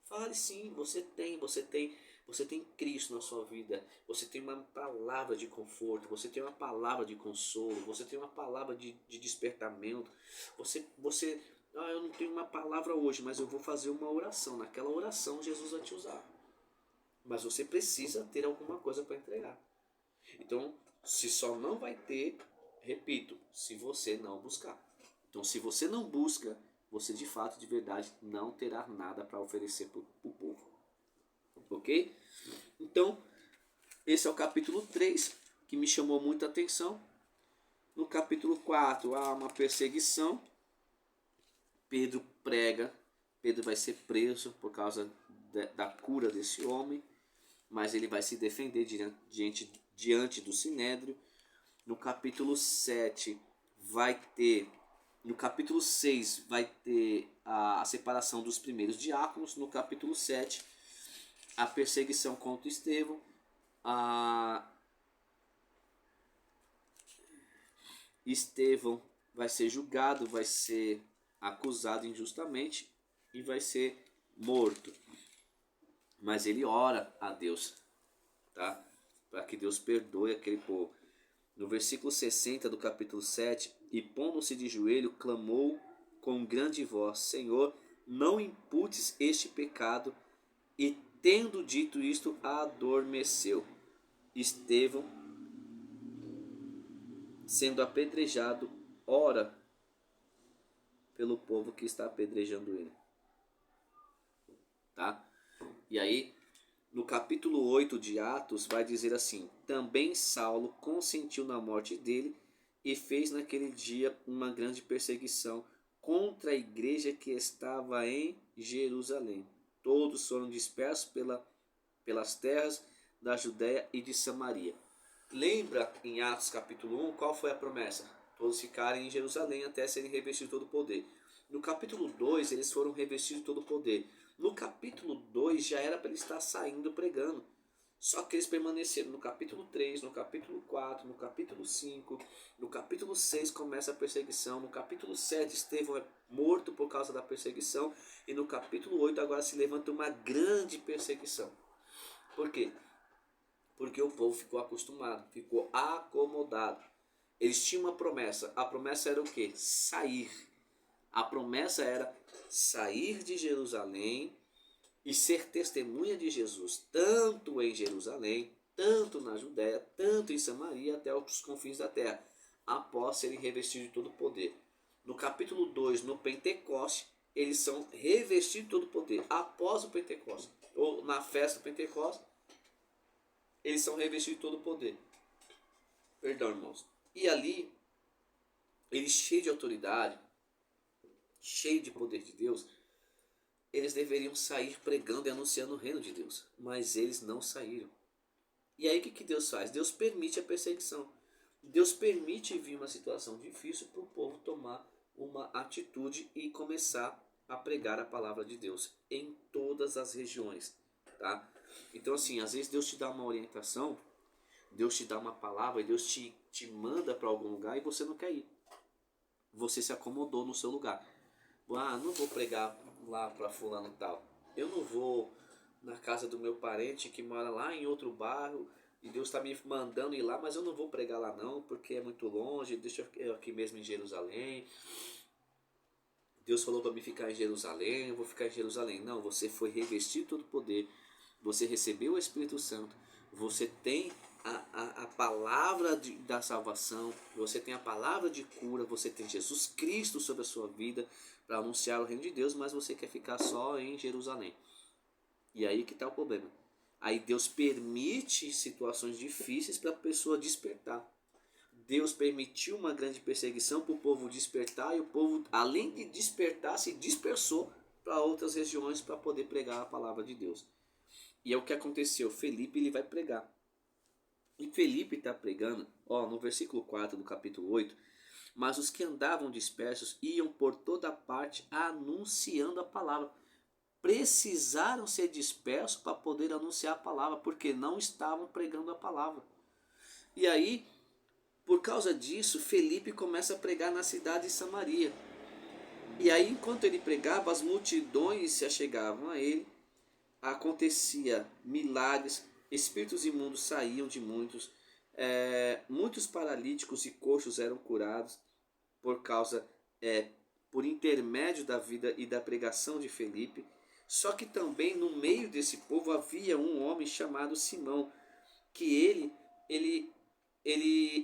Fale sim, você tem Cristo na sua vida, você tem uma palavra de conforto, você tem uma palavra de consolo, você tem uma palavra de despertamento. Eu não tenho uma palavra hoje, mas eu vou fazer uma oração. Naquela oração Jesus vai te usar. Mas você precisa ter alguma coisa para entregar. Então, se só não vai ter, repito, se você não buscar. Então, se você não busca, você de fato, de verdade, não terá nada para oferecer para o povo. Ok? Então, esse é o capítulo 3, que me chamou muita atenção. No capítulo 4, há uma perseguição. Pedro prega. Pedro vai ser preso por causa da cura desse homem. Mas ele vai se defender diante do Sinédrio. No capítulo 7, no capítulo 6 vai ter a separação dos primeiros diáconos. No capítulo 7, a perseguição contra Estevão. Estevão vai ser julgado, vai ser acusado injustamente e vai ser morto. Mas ele ora a Deus, tá? Para que Deus perdoe aquele povo. No versículo 60 do capítulo 7, e pondo-se de joelho, clamou com grande voz, Senhor, não imputes este pecado. E tendo dito isto, adormeceu. Estevão, sendo apedrejado, ora pelo povo que está apedrejando ele. Tá? E aí, no capítulo 8 de Atos, vai dizer assim, também Saulo consentiu na morte dele e fez naquele dia uma grande perseguição contra a igreja que estava em Jerusalém. Todos foram dispersos pelas terras da Judéia e de Samaria. Lembra em Atos capítulo 1 qual foi a promessa? Todos ficarem em Jerusalém até serem revestidos de todo o poder. No capítulo 2 eles foram revestidos de todo o poder. No capítulo 2 já era para eles estar saindo pregando. Só que eles permaneceram no capítulo 3, no capítulo 4, no capítulo 5, no capítulo 6 começa a perseguição, no capítulo 7 Estevão é morto por causa da perseguição e no capítulo 8 agora se levanta uma grande perseguição. Por quê? Porque o povo ficou acostumado, ficou acomodado. Eles tinham uma promessa. A promessa era o quê? Sair. A promessa era sair de Jerusalém e ser testemunha de Jesus, tanto em Jerusalém, tanto na Judéia, tanto em Samaria, até os confins da terra, após serem revestidos de todo o poder. No capítulo 2, no Pentecoste, eles são revestidos de todo o poder. Após o Pentecoste, ou na festa do Pentecoste, eles são revestidos de todo o poder. Perdão, irmãos. E ali, eles cheios de autoridade, cheios de poder de Deus, eles deveriam sair pregando e anunciando o reino de Deus. Mas eles não saíram. E aí o que Deus faz? Deus permite a perseguição. Deus permite vir uma situação difícil para o povo tomar uma atitude e começar a pregar a palavra de Deus em todas as regiões. Tá? Então assim, às vezes Deus te dá uma orientação, Deus te dá uma palavra, Deus te manda para algum lugar e você não quer ir. Você se acomodou no seu lugar. Não vou pregar, lá para fulano tal. Eu não vou na casa do meu parente que mora lá em outro bairro e Deus está me mandando ir lá, mas eu não vou pregar lá não, porque é muito longe, deixa eu aqui mesmo em Jerusalém. Deus falou para mim ficar em Jerusalém, eu vou ficar em Jerusalém. Não, você foi revestido de todo poder, você recebeu o Espírito Santo, você tem a palavra da salvação, você tem a palavra de cura, você tem Jesus Cristo sobre a sua vida para anunciar o reino de Deus, mas você quer ficar só em Jerusalém. E aí que está o problema. Aí Deus permite situações difíceis para a pessoa despertar. Deus permitiu uma grande perseguição para o povo despertar, e o povo, além de despertar, se dispersou para outras regiões para poder pregar a palavra de Deus. E é o que aconteceu. Felipe ele vai pregar. E Felipe está pregando, no versículo 4 do capítulo 8. Mas os que andavam dispersos iam por toda parte anunciando a palavra. Precisaram ser dispersos para poder anunciar a palavra, porque não estavam pregando a palavra. E aí, por causa disso, Felipe começa a pregar na cidade de Samaria. E aí, enquanto ele pregava, as multidões se achegavam a ele, acontecia milagres, espíritos imundos saíam de muitos, muitos paralíticos e coxos eram curados por causa, por intermédio da vida e da pregação de Felipe. Só que também no meio desse povo havia um homem chamado Simão, que ele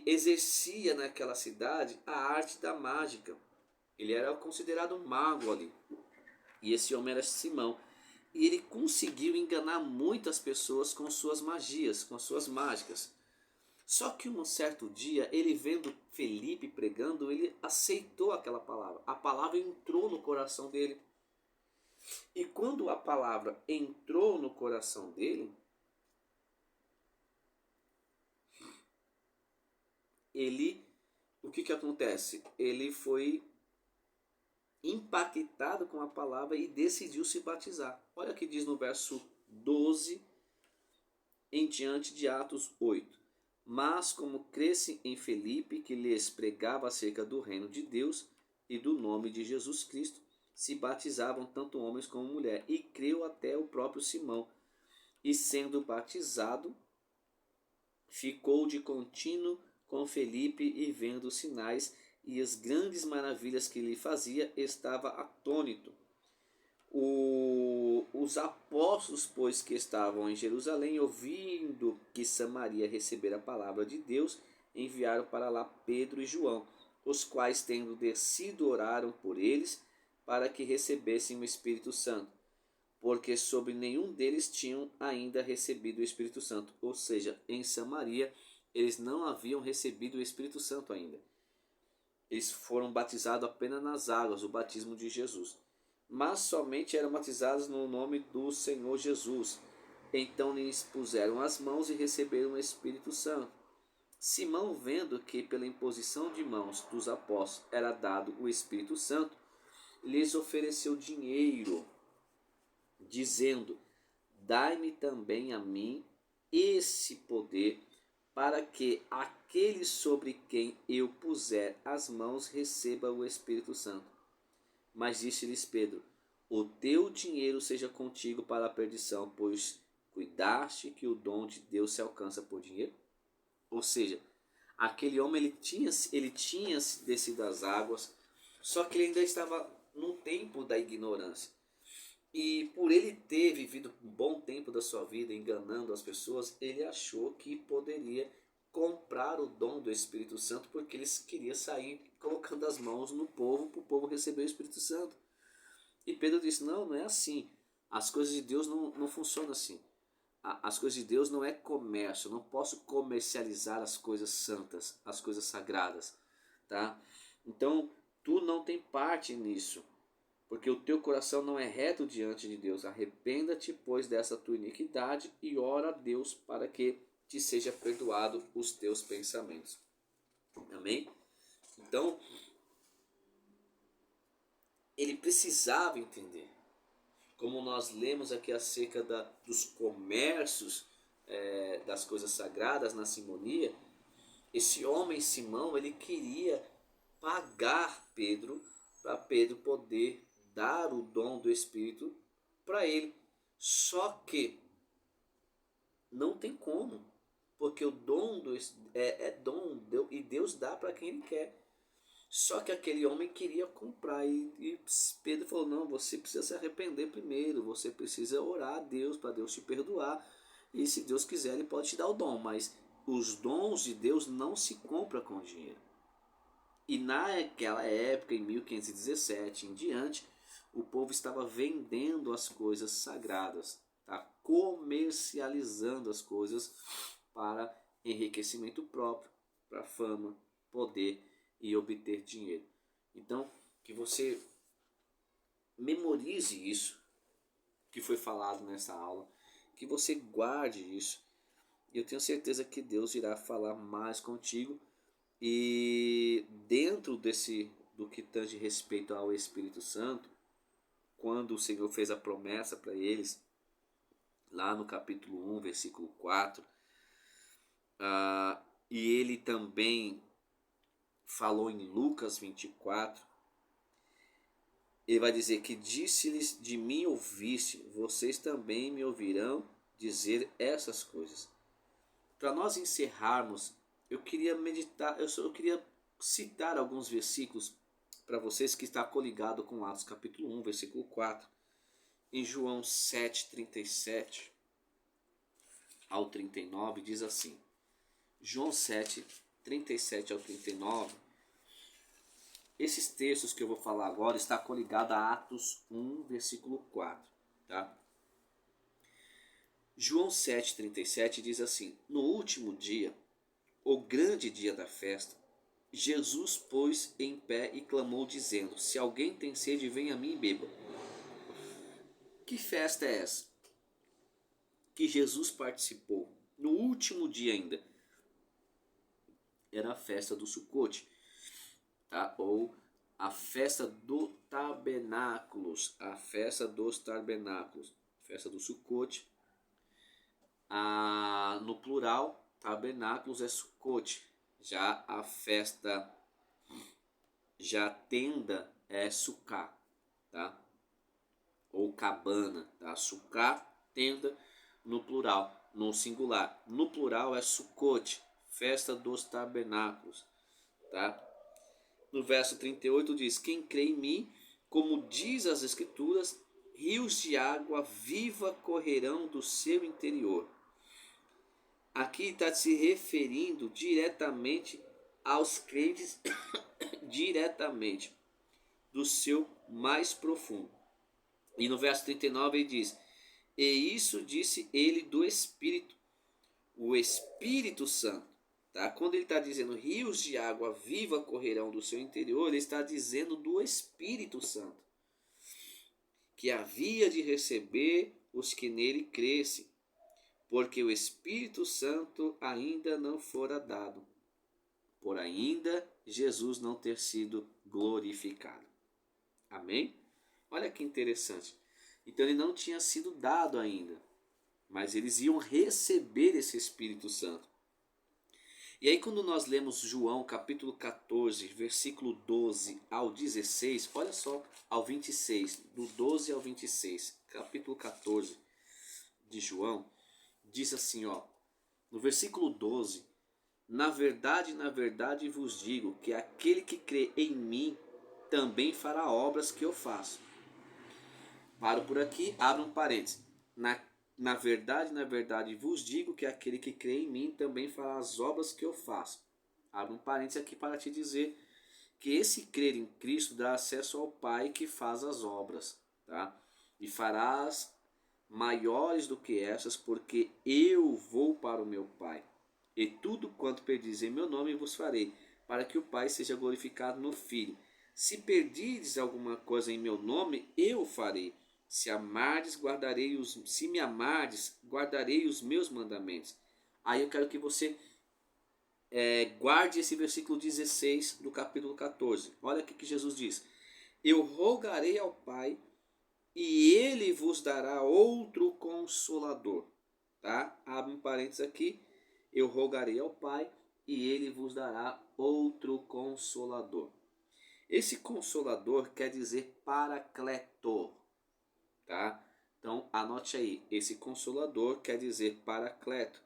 exercia naquela cidade a arte da mágica. Ele era considerado um mago ali. E esse homem era Simão. E ele conseguiu enganar muitas pessoas com suas magias, com suas mágicas. Só que um certo dia, ele vendo Felipe pregando, ele aceitou aquela palavra. A palavra entrou no coração dele. E quando a palavra entrou no coração dele, o que acontece? Ele foi impactado com a palavra e decidiu se batizar. Olha o que diz no verso 12 em diante de Atos 8. Mas como cresce em Felipe, que lhes pregava acerca do reino de Deus e do nome de Jesus Cristo, se batizavam tanto homens como mulher, e creu até o próprio Simão. E sendo batizado, ficou de contínuo com Felipe, e vendo os sinais e as grandes maravilhas que lhe fazia, estava atônito. Os apóstolos, pois, que estavam em Jerusalém, ouvindo que Samaria recebera a palavra de Deus, enviaram para lá Pedro e João, os quais, tendo descido, oraram por eles, para que recebessem o Espírito Santo, porque sobre nenhum deles tinham ainda recebido o Espírito Santo. Ou seja, em Samaria, eles não haviam recebido o Espírito Santo ainda. Eles foram batizados apenas nas águas, o batismo de Jesus. Mas somente eram batizados no nome do Senhor Jesus. Então lhes puseram as mãos e receberam o Espírito Santo. Simão, vendo que pela imposição de mãos dos apóstolos era dado o Espírito Santo, lhes ofereceu dinheiro, dizendo: dai-me também a mim esse poder, para que aquele sobre quem eu puser as mãos receba o Espírito Santo. Mas disse-lhes Pedro: o teu dinheiro seja contigo para a perdição, pois cuidaste que o dom de Deus se alcança por dinheiro? Ou seja, aquele homem ele tinha descido das águas, só que ele ainda estava no tempo da ignorância. E por ele ter vivido um bom tempo da sua vida enganando as pessoas, ele achou que poderia comprar o dom do Espírito Santo, porque ele queria sair colocando as mãos no povo para o povo receber o Espírito Santo. E Pedro disse: não, não é assim. As coisas de Deus não funcionam assim. As coisas de Deus não é comércio. Eu não posso comercializar as coisas santas, as coisas sagradas, tá? Então, tu não tem parte nisso, porque o teu coração não é reto diante de Deus. Arrependa-te, pois, dessa tua iniquidade, e ora a Deus para que te seja perdoado os teus pensamentos. Amém? Então, ele precisava entender. Como nós lemos aqui acerca dos comércios, das coisas sagradas na simonia, esse homem Simão, ele queria pagar Pedro, para Pedro poder dar o dom do Espírito para ele. Só que não tem como, porque o dom é dom e Deus dá para quem ele quer. Só que aquele homem queria comprar e Pedro falou, não, você precisa se arrepender primeiro, você precisa orar a Deus para Deus te perdoar, e se Deus quiser ele pode te dar o dom, mas os dons de Deus não se compram com dinheiro. E naquela época, em 1517 em diante, o povo estava vendendo as coisas sagradas, tá? Comercializando as coisas para enriquecimento próprio, para fama, poder e obter dinheiro. Então, que você memorize isso que foi falado nessa aula, que você guarde isso. E eu tenho certeza que Deus irá falar mais contigo. E dentro do que tange respeito ao Espírito Santo, quando o Senhor fez a promessa para eles, lá no capítulo 1, versículo 4, e ele também falou em Lucas 24, ele vai dizer que disse-lhes, de mim ouviste, vocês também me ouvirão dizer essas coisas. Para nós encerrarmos, eu queria meditar, eu queria citar alguns versículos para vocês que está coligado com Atos capítulo 1, versículo 4. Em João 7, 37 ao 39 diz assim. João 7, 37 ao 39. Esses textos que eu vou falar agora está coligado a Atos 1, versículo 4, tá? João 7,37 diz assim: no último dia, o grande dia da festa, Jesus pôs em pé e clamou dizendo, se alguém tem sede, venha a mim e beba. Que festa é essa? Que Jesus participou no último dia ainda. Era a festa do Sucote, tá? Ou a festa do tabernáculos, a festa dos tabernáculos, festa do Sucote. No plural, tabernáculos é Sucote. Já a festa, já a tenda é Sucá, tá? Ou cabana, tá? Sucá, tenda no plural, no singular. No plural é Sucote, festa dos tabernáculos, tá? No verso 38 diz, quem crê em mim, como diz as escrituras, rios de água viva correrão do seu interior. Aqui está se referindo diretamente aos crentes, diretamente do seu mais profundo. E no verso 39 ele diz, e isso disse ele do Espírito, o Espírito Santo. Tá? Quando ele está dizendo rios de água viva correrão do seu interior, ele está dizendo do Espírito Santo, que havia de receber os que nele crescem, porque o Espírito Santo ainda não fora dado, por ainda Jesus não ter sido glorificado. Amém? Olha que interessante. Então ele não tinha sido dado ainda, mas eles iam receber esse Espírito Santo. E aí quando nós lemos João capítulo 14, versículo 12 ao 16, olha só, ao 26, do 12 ao 26, capítulo 14 de João, diz assim, ó, no versículo 12, na verdade vos digo que aquele que crê em mim também fará obras que eu faço. Paro por aqui, abro um parênteses. Na verdade vos digo que aquele que crê em mim também fará as obras que eu faço. Abro um parênteses aqui para te dizer que esse crer em Cristo dá acesso ao Pai que faz as obras, tá? E farás maiores do que essas, porque eu vou para o meu Pai. E tudo quanto pedis em meu nome vos farei, para que o Pai seja glorificado no Filho. Se pedirdes alguma coisa em meu nome, eu farei. Se me amardes, guardarei os meus mandamentos. Aí eu quero que você guarde esse versículo 16 do capítulo 14. Olha o que Jesus diz. Eu rogarei ao Pai e ele vos dará outro consolador. Tá? Abre um parênteses aqui. Eu rogarei ao Pai e ele vos dará outro consolador. Esse Consolador quer dizer Paracleto, tá? Então anote aí, esse Consolador quer dizer Paracleto,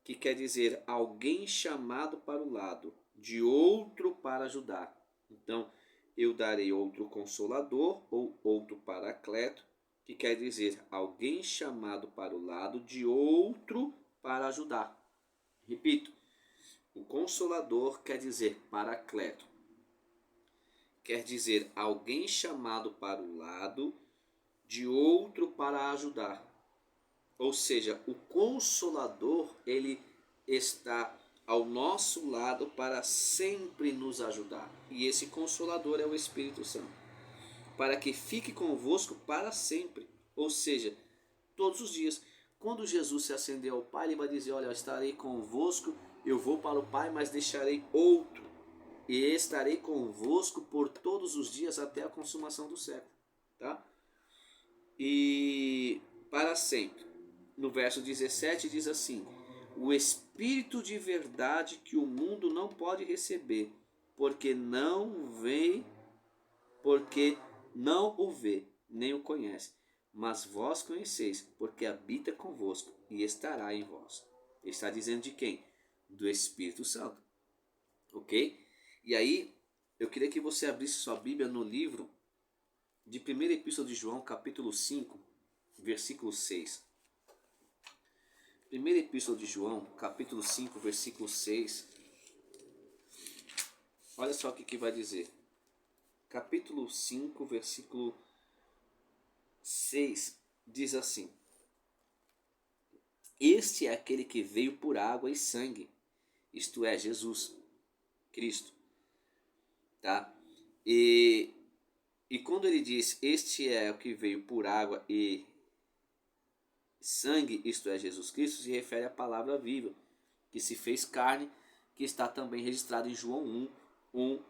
que quer dizer alguém chamado para o lado de outro para ajudar. Então, eu darei outro Consolador ou outro Paracleto, que quer dizer alguém chamado para o lado de outro para ajudar. Repito, o Consolador quer dizer Paracleto, quer dizer alguém chamado para o lado de outro para ajudar. Ou seja, o Consolador, ele está ao nosso lado para sempre nos ajudar. E esse Consolador é o Espírito Santo, para que fique convosco para sempre. Ou seja, todos os dias. Quando Jesus se acender ao Pai, ele vai dizer: olha, eu estarei convosco, eu vou para o Pai, mas deixarei outro, e estarei convosco por todos os dias até a consumação do século. Tá? E para sempre. No verso 17 diz assim: o Espírito de verdade que o mundo não pode receber, porque não o vê, nem o conhece. Mas vós conheceis, porque habita convosco e estará em vós. Ele está dizendo de quem? Do Espírito Santo. Ok? E aí, eu queria que você abrisse sua Bíblia no livro de 1ª Epístola de João, capítulo 5, versículo 6. 1ª Epístola de João, capítulo 5, versículo 6. Olha só o que vai dizer. Capítulo 5, versículo 6 diz assim: este é aquele que veio por água e sangue, isto é, Jesus Cristo, tá? E quando ele diz este é o que veio por água e sangue, isto é, Jesus Cristo, se refere à palavra viva, que se fez carne, que está também registrado em João 1,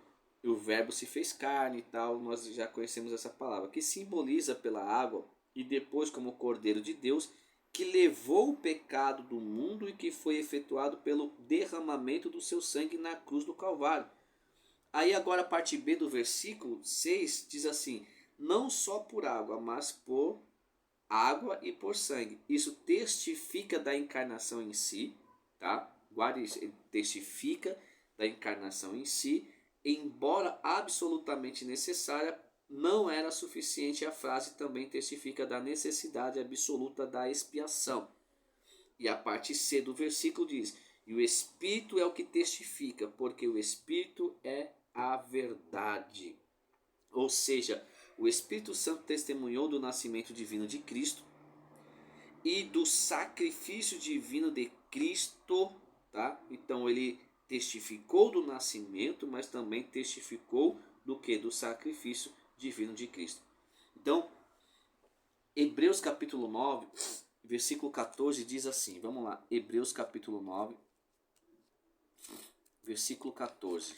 e o verbo se fez carne e tal, nós já conhecemos essa palavra, que simboliza pela água e depois como Cordeiro de Deus, que levou o pecado do mundo e que foi efetuado pelo derramamento do seu sangue na cruz do Calvário. Aí agora a parte B do versículo 6 diz assim: não só por água, mas por água e por sangue. Isso testifica da encarnação em si, tá? Guarde isso, ele testifica da encarnação em si, embora absolutamente necessária, não era suficiente. A frase também testifica da necessidade absoluta da expiação. E a parte C do versículo diz: e o Espírito é o que testifica, porque o Espírito é a verdade. Ou seja, o Espírito Santo testemunhou do nascimento divino de Cristo e do sacrifício divino de Cristo, tá? Então ele testificou do nascimento, mas também testificou do que? Do sacrifício divino de Cristo. Então, Hebreus capítulo 9, versículo 14 diz assim, vamos lá, Hebreus capítulo 9, versículo 14.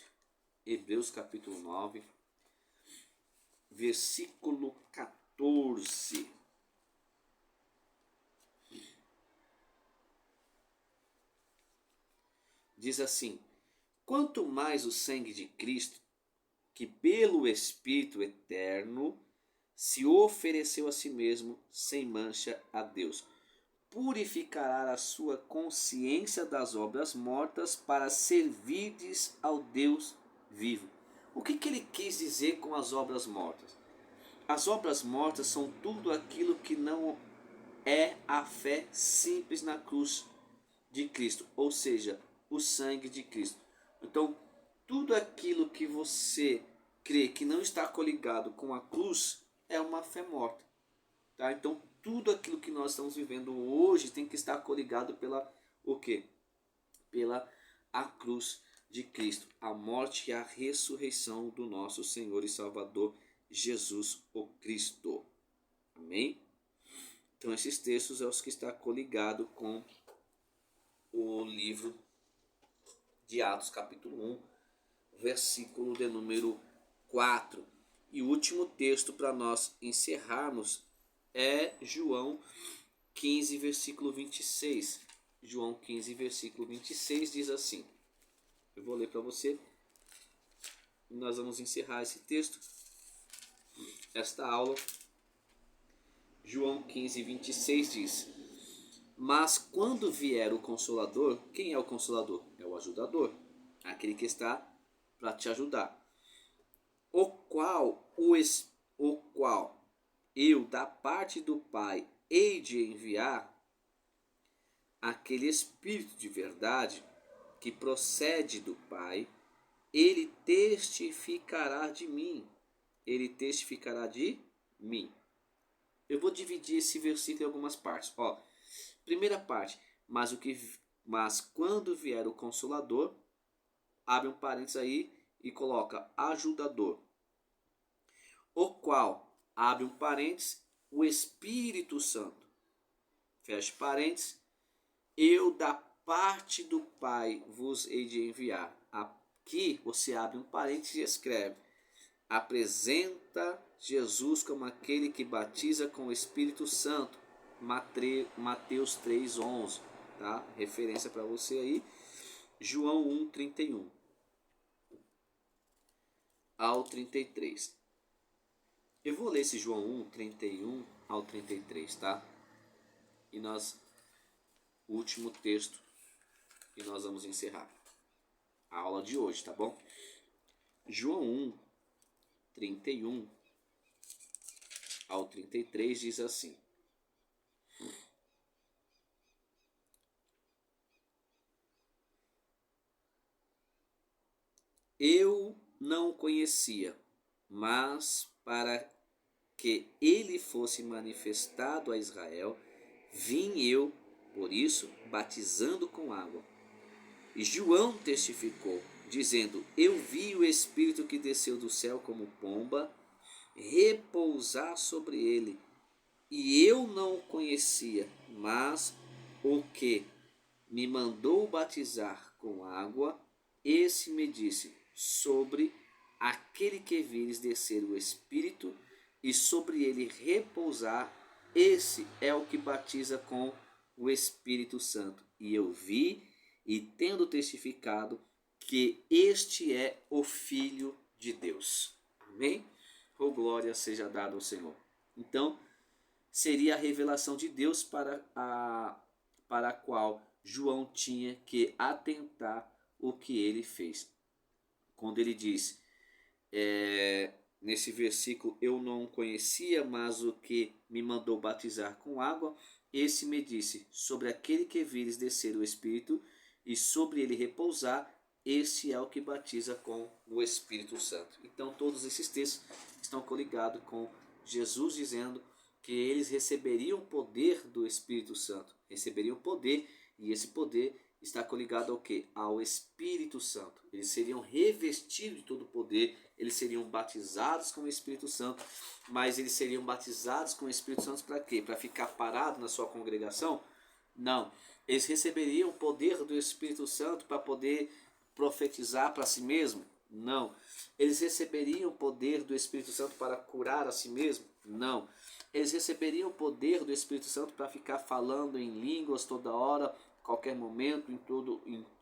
Hebreus capítulo 9, versículo 14. Diz assim: quanto mais o sangue de Cristo, que pelo Espírito eterno se ofereceu a si mesmo sem mancha a Deus, purificará a sua consciência das obras mortas para servirdes ao Deus vivo. O que ele quis dizer com as obras mortas? As obras mortas são tudo aquilo que não é a fé simples na cruz de Cristo, ou seja, o sangue de Cristo. Então, tudo aquilo que você crê que não está coligado com a cruz é uma fé morta. Tá? Então, tudo aquilo que nós estamos vivendo hoje tem que estar coligado pela o quê? Pela a cruz de Cristo, a morte e a ressurreição do nosso Senhor e Salvador Jesus o Cristo. Amém? Então esses textos é os que está coligado com o livro de Atos capítulo 1, versículo de número 4. E o último texto para nós encerrarmos é João 15, versículo 26. João 15, versículo 26 diz assim. Eu vou ler para você. E nós vamos encerrar esse texto, esta aula. João 15, 26 diz: Mas quando vier o Consolador, quem é o Consolador? É o ajudador, aquele que está para te ajudar. O qual eu, da parte do Pai, hei de enviar, aquele Espírito de verdade que procede do Pai, ele testificará de mim. Ele testificará de mim. Eu vou dividir esse versículo em algumas partes. Primeira parte, mas quando vier o Consolador, abre um parênteses aí e coloca ajudador. O qual, abre um parênteses, o Espírito Santo. Fecha parênteses, eu da parte do Pai vos hei de enviar. Aqui você abre um parênteses e escreve: apresenta Jesus como aquele que batiza com o Espírito Santo. Mateus 3:11, tá? Referência para você aí. João 1:31 ao 33. Eu vou ler esse João 1:31 ao 33, tá? E o último texto que nós vamos encerrar a aula de hoje, tá bom? João 1:31 ao 33 diz assim: Eu não o conhecia, mas para que ele fosse manifestado a Israel, vim eu, por isso, batizando com água. E João testificou, dizendo: Eu vi o Espírito que desceu do céu como pomba, repousar sobre ele. E eu não o conhecia, mas o que me mandou batizar com água, esse me disse: sobre aquele que vires descer o Espírito e sobre ele repousar, esse é o que batiza com o Espírito Santo. E eu vi e tendo testificado que este é o Filho de Deus. Amém? Glória seja dada ao Senhor. Então, seria a revelação de Deus para a qual João tinha que atentar o que ele fez. Quando ele diz, nesse versículo, eu não conhecia, mas o que me mandou batizar com água, esse me disse, sobre aquele que vires descer o Espírito e sobre ele repousar, esse é o que batiza com o Espírito Santo. Então todos esses textos estão coligados com Jesus dizendo que eles receberiam o poder do Espírito Santo. Receberiam poder, e esse poder está coligado ao quê? Ao Espírito Santo. Eles seriam revestidos de todo o poder, eles seriam batizados com o Espírito Santo, mas eles seriam batizados com o Espírito Santo para quê? Para ficar parado na sua congregação? Não. Eles receberiam o poder do Espírito Santo para poder profetizar para si mesmo? Não. Eles receberiam o poder do Espírito Santo para curar a si mesmo? Não. Eles receberiam o poder do Espírito Santo para ficar falando em línguas toda hora, qualquer momento,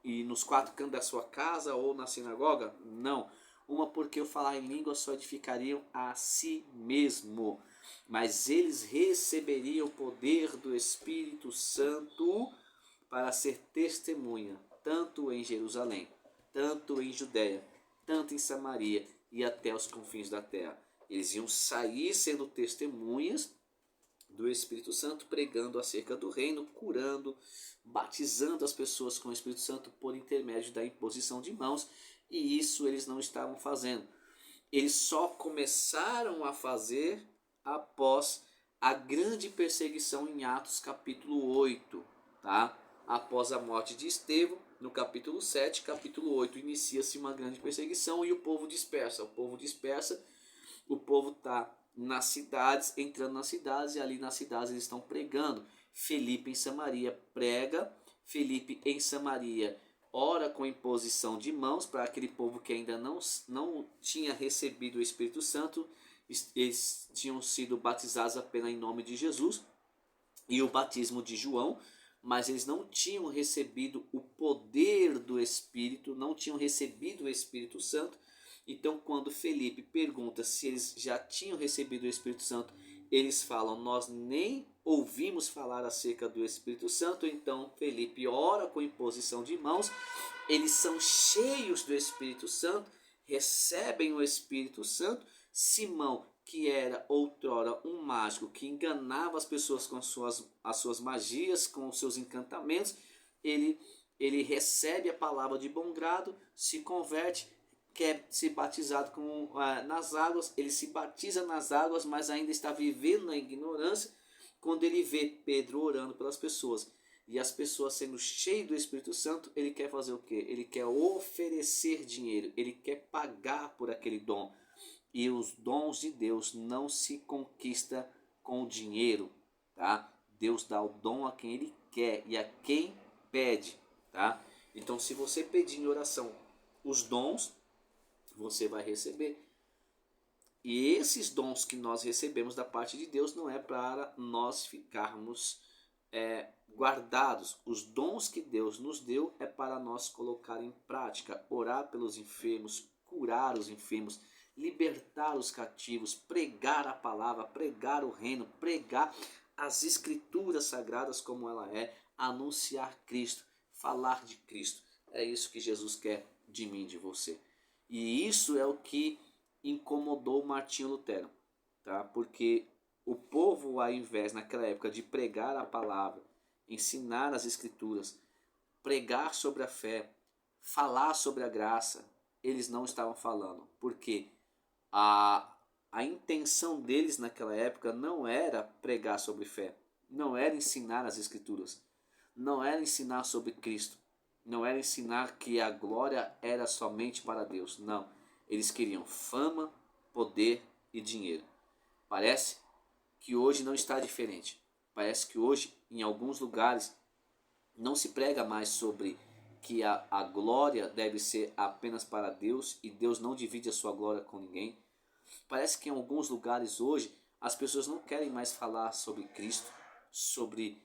e nos quatro cantos da sua casa ou na sinagoga? Não. Uma, porque o falar em línguas só edificariam a si mesmo. Mas eles receberiam o poder do Espírito Santo para ser testemunha, tanto em Jerusalém, tanto em Judéia, tanto em Samaria e até os confins da terra. Eles iam sair sendo testemunhas do Espírito Santo, pregando acerca do reino, curando, batizando as pessoas com o Espírito Santo por intermédio da imposição de mãos, e isso eles não estavam fazendo. Eles só começaram a fazer após a grande perseguição em Atos capítulo 8, tá? Após a morte de Estevão, no capítulo 7, capítulo 8, inicia-se uma grande perseguição e o povo dispersa. O povo está nas cidades, entrando nas cidades, e ali nas cidades eles estão pregando. Felipe em Samaria prega, Felipe em Samaria ora com imposição de mãos para aquele povo que ainda não tinha recebido o Espírito Santo. Eles tinham sido batizados apenas em nome de Jesus e o batismo de João, mas eles não tinham recebido o poder do Espírito, não tinham recebido o Espírito Santo. Então, quando Felipe pergunta se eles já tinham recebido o Espírito Santo, eles falam: nós nem ouvimos falar acerca do Espírito Santo. Então Felipe ora com imposição de mãos, eles são cheios do Espírito Santo, recebem o Espírito Santo. Simão, que era outrora um mágico que enganava as pessoas com as suas magias, com os seus encantamentos, ele recebe a palavra de bom grado, se converte, quer ser batizado nas águas, ele se batiza nas águas, mas ainda está vivendo na ignorância, quando ele vê Pedro orando pelas pessoas e as pessoas sendo cheias do Espírito Santo, ele quer fazer o quê? Ele quer oferecer dinheiro, ele quer pagar por aquele dom. E os dons de Deus não se conquista com o dinheiro, tá? Deus dá o dom a quem ele quer e a quem pede, tá? Então, se você pedir em oração os dons, você vai receber. E esses dons que nós recebemos da parte de Deus não é para nós ficarmos guardados. Os dons que Deus nos deu é para nós colocar em prática, orar pelos enfermos, curar os enfermos, libertar os cativos, pregar a palavra, pregar o reino, pregar as escrituras sagradas como ela é, anunciar Cristo, falar de Cristo. É isso que Jesus quer de mim, de você. E isso é o que incomodou Martinho Lutero, tá? Porque o povo, ao invés naquela época de pregar a palavra, ensinar as escrituras, pregar sobre a fé, falar sobre a graça, eles não estavam falando, porque a intenção deles naquela época não era pregar sobre fé, não era ensinar as escrituras, não era ensinar sobre Cristo, não era ensinar que a glória era somente para Deus, não. Eles queriam fama, poder e dinheiro. Parece que hoje não está diferente. Parece que hoje, em alguns lugares, não se prega mais sobre que a glória deve ser apenas para Deus e Deus não divide a sua glória com ninguém. Parece que em alguns lugares hoje as pessoas não querem mais falar sobre Cristo, sobre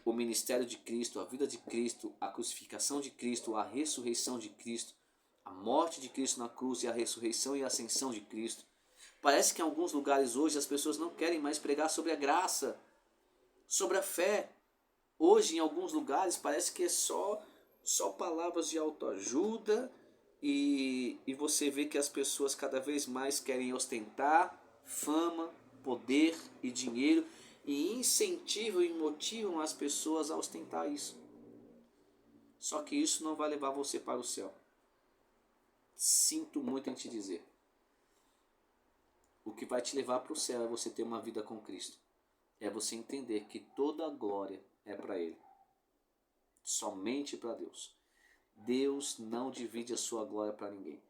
o ministério de Cristo, a vida de Cristo, a crucificação de Cristo, a ressurreição de Cristo, a morte de Cristo na cruz e a ressurreição e a ascensão de Cristo. Parece que em alguns lugares hoje as pessoas não querem mais pregar sobre a graça, sobre a fé. Hoje em alguns lugares parece que é só palavras de autoajuda e você vê que as pessoas cada vez mais querem ostentar fama, poder e dinheiro e incentivam e motivam as pessoas a ostentar isso. Só que isso não vai levar você para o céu. Sinto muito em te dizer. O que vai te levar para o céu é você ter uma vida com Cristo. É você entender que toda a glória é para Ele. Somente para Deus. Deus não divide a sua glória para ninguém.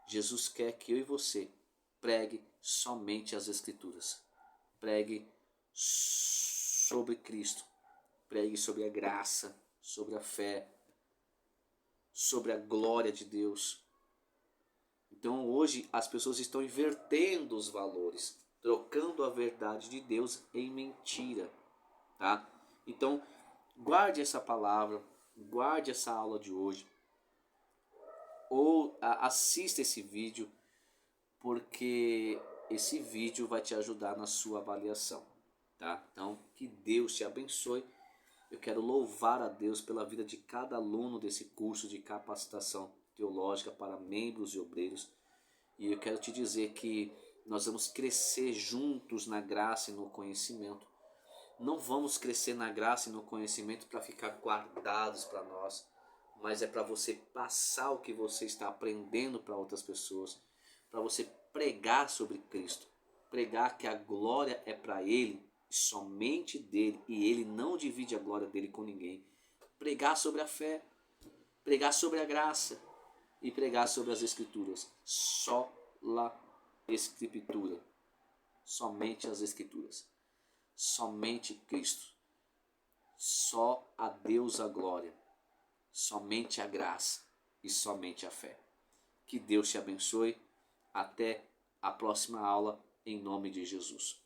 Jesus quer que eu e você pregue somente as Escrituras. Pregue sobre Cristo. Pregue sobre a graça, sobre a fé, sobre a glória de Deus. Então hoje as pessoas estão invertendo os valores, trocando a verdade de Deus em mentira, tá? Então guarde essa palavra, guarde essa aula de hoje, ou assista esse vídeo, porque esse vídeo vai te ajudar na sua avaliação, tá? Então que Deus te abençoe. Eu quero louvar a Deus pela vida de cada aluno desse curso de capacitação teológica para membros e obreiros. E eu quero te dizer que nós vamos crescer juntos na graça e no conhecimento. Não vamos crescer na graça e no conhecimento para ficar guardados para nós, mas é para você passar o que você está aprendendo para outras pessoas, para você pregar sobre Cristo, pregar que a glória é para Ele, somente dele, e Ele não divide a glória dele com ninguém. Pregar sobre a fé, pregar sobre a graça e pregar sobre as Escrituras. Só la Escritura, somente as Escrituras, somente Cristo, só a Deus a glória, somente a graça e somente a fé. Que Deus te abençoe. Até a próxima aula, em nome de Jesus.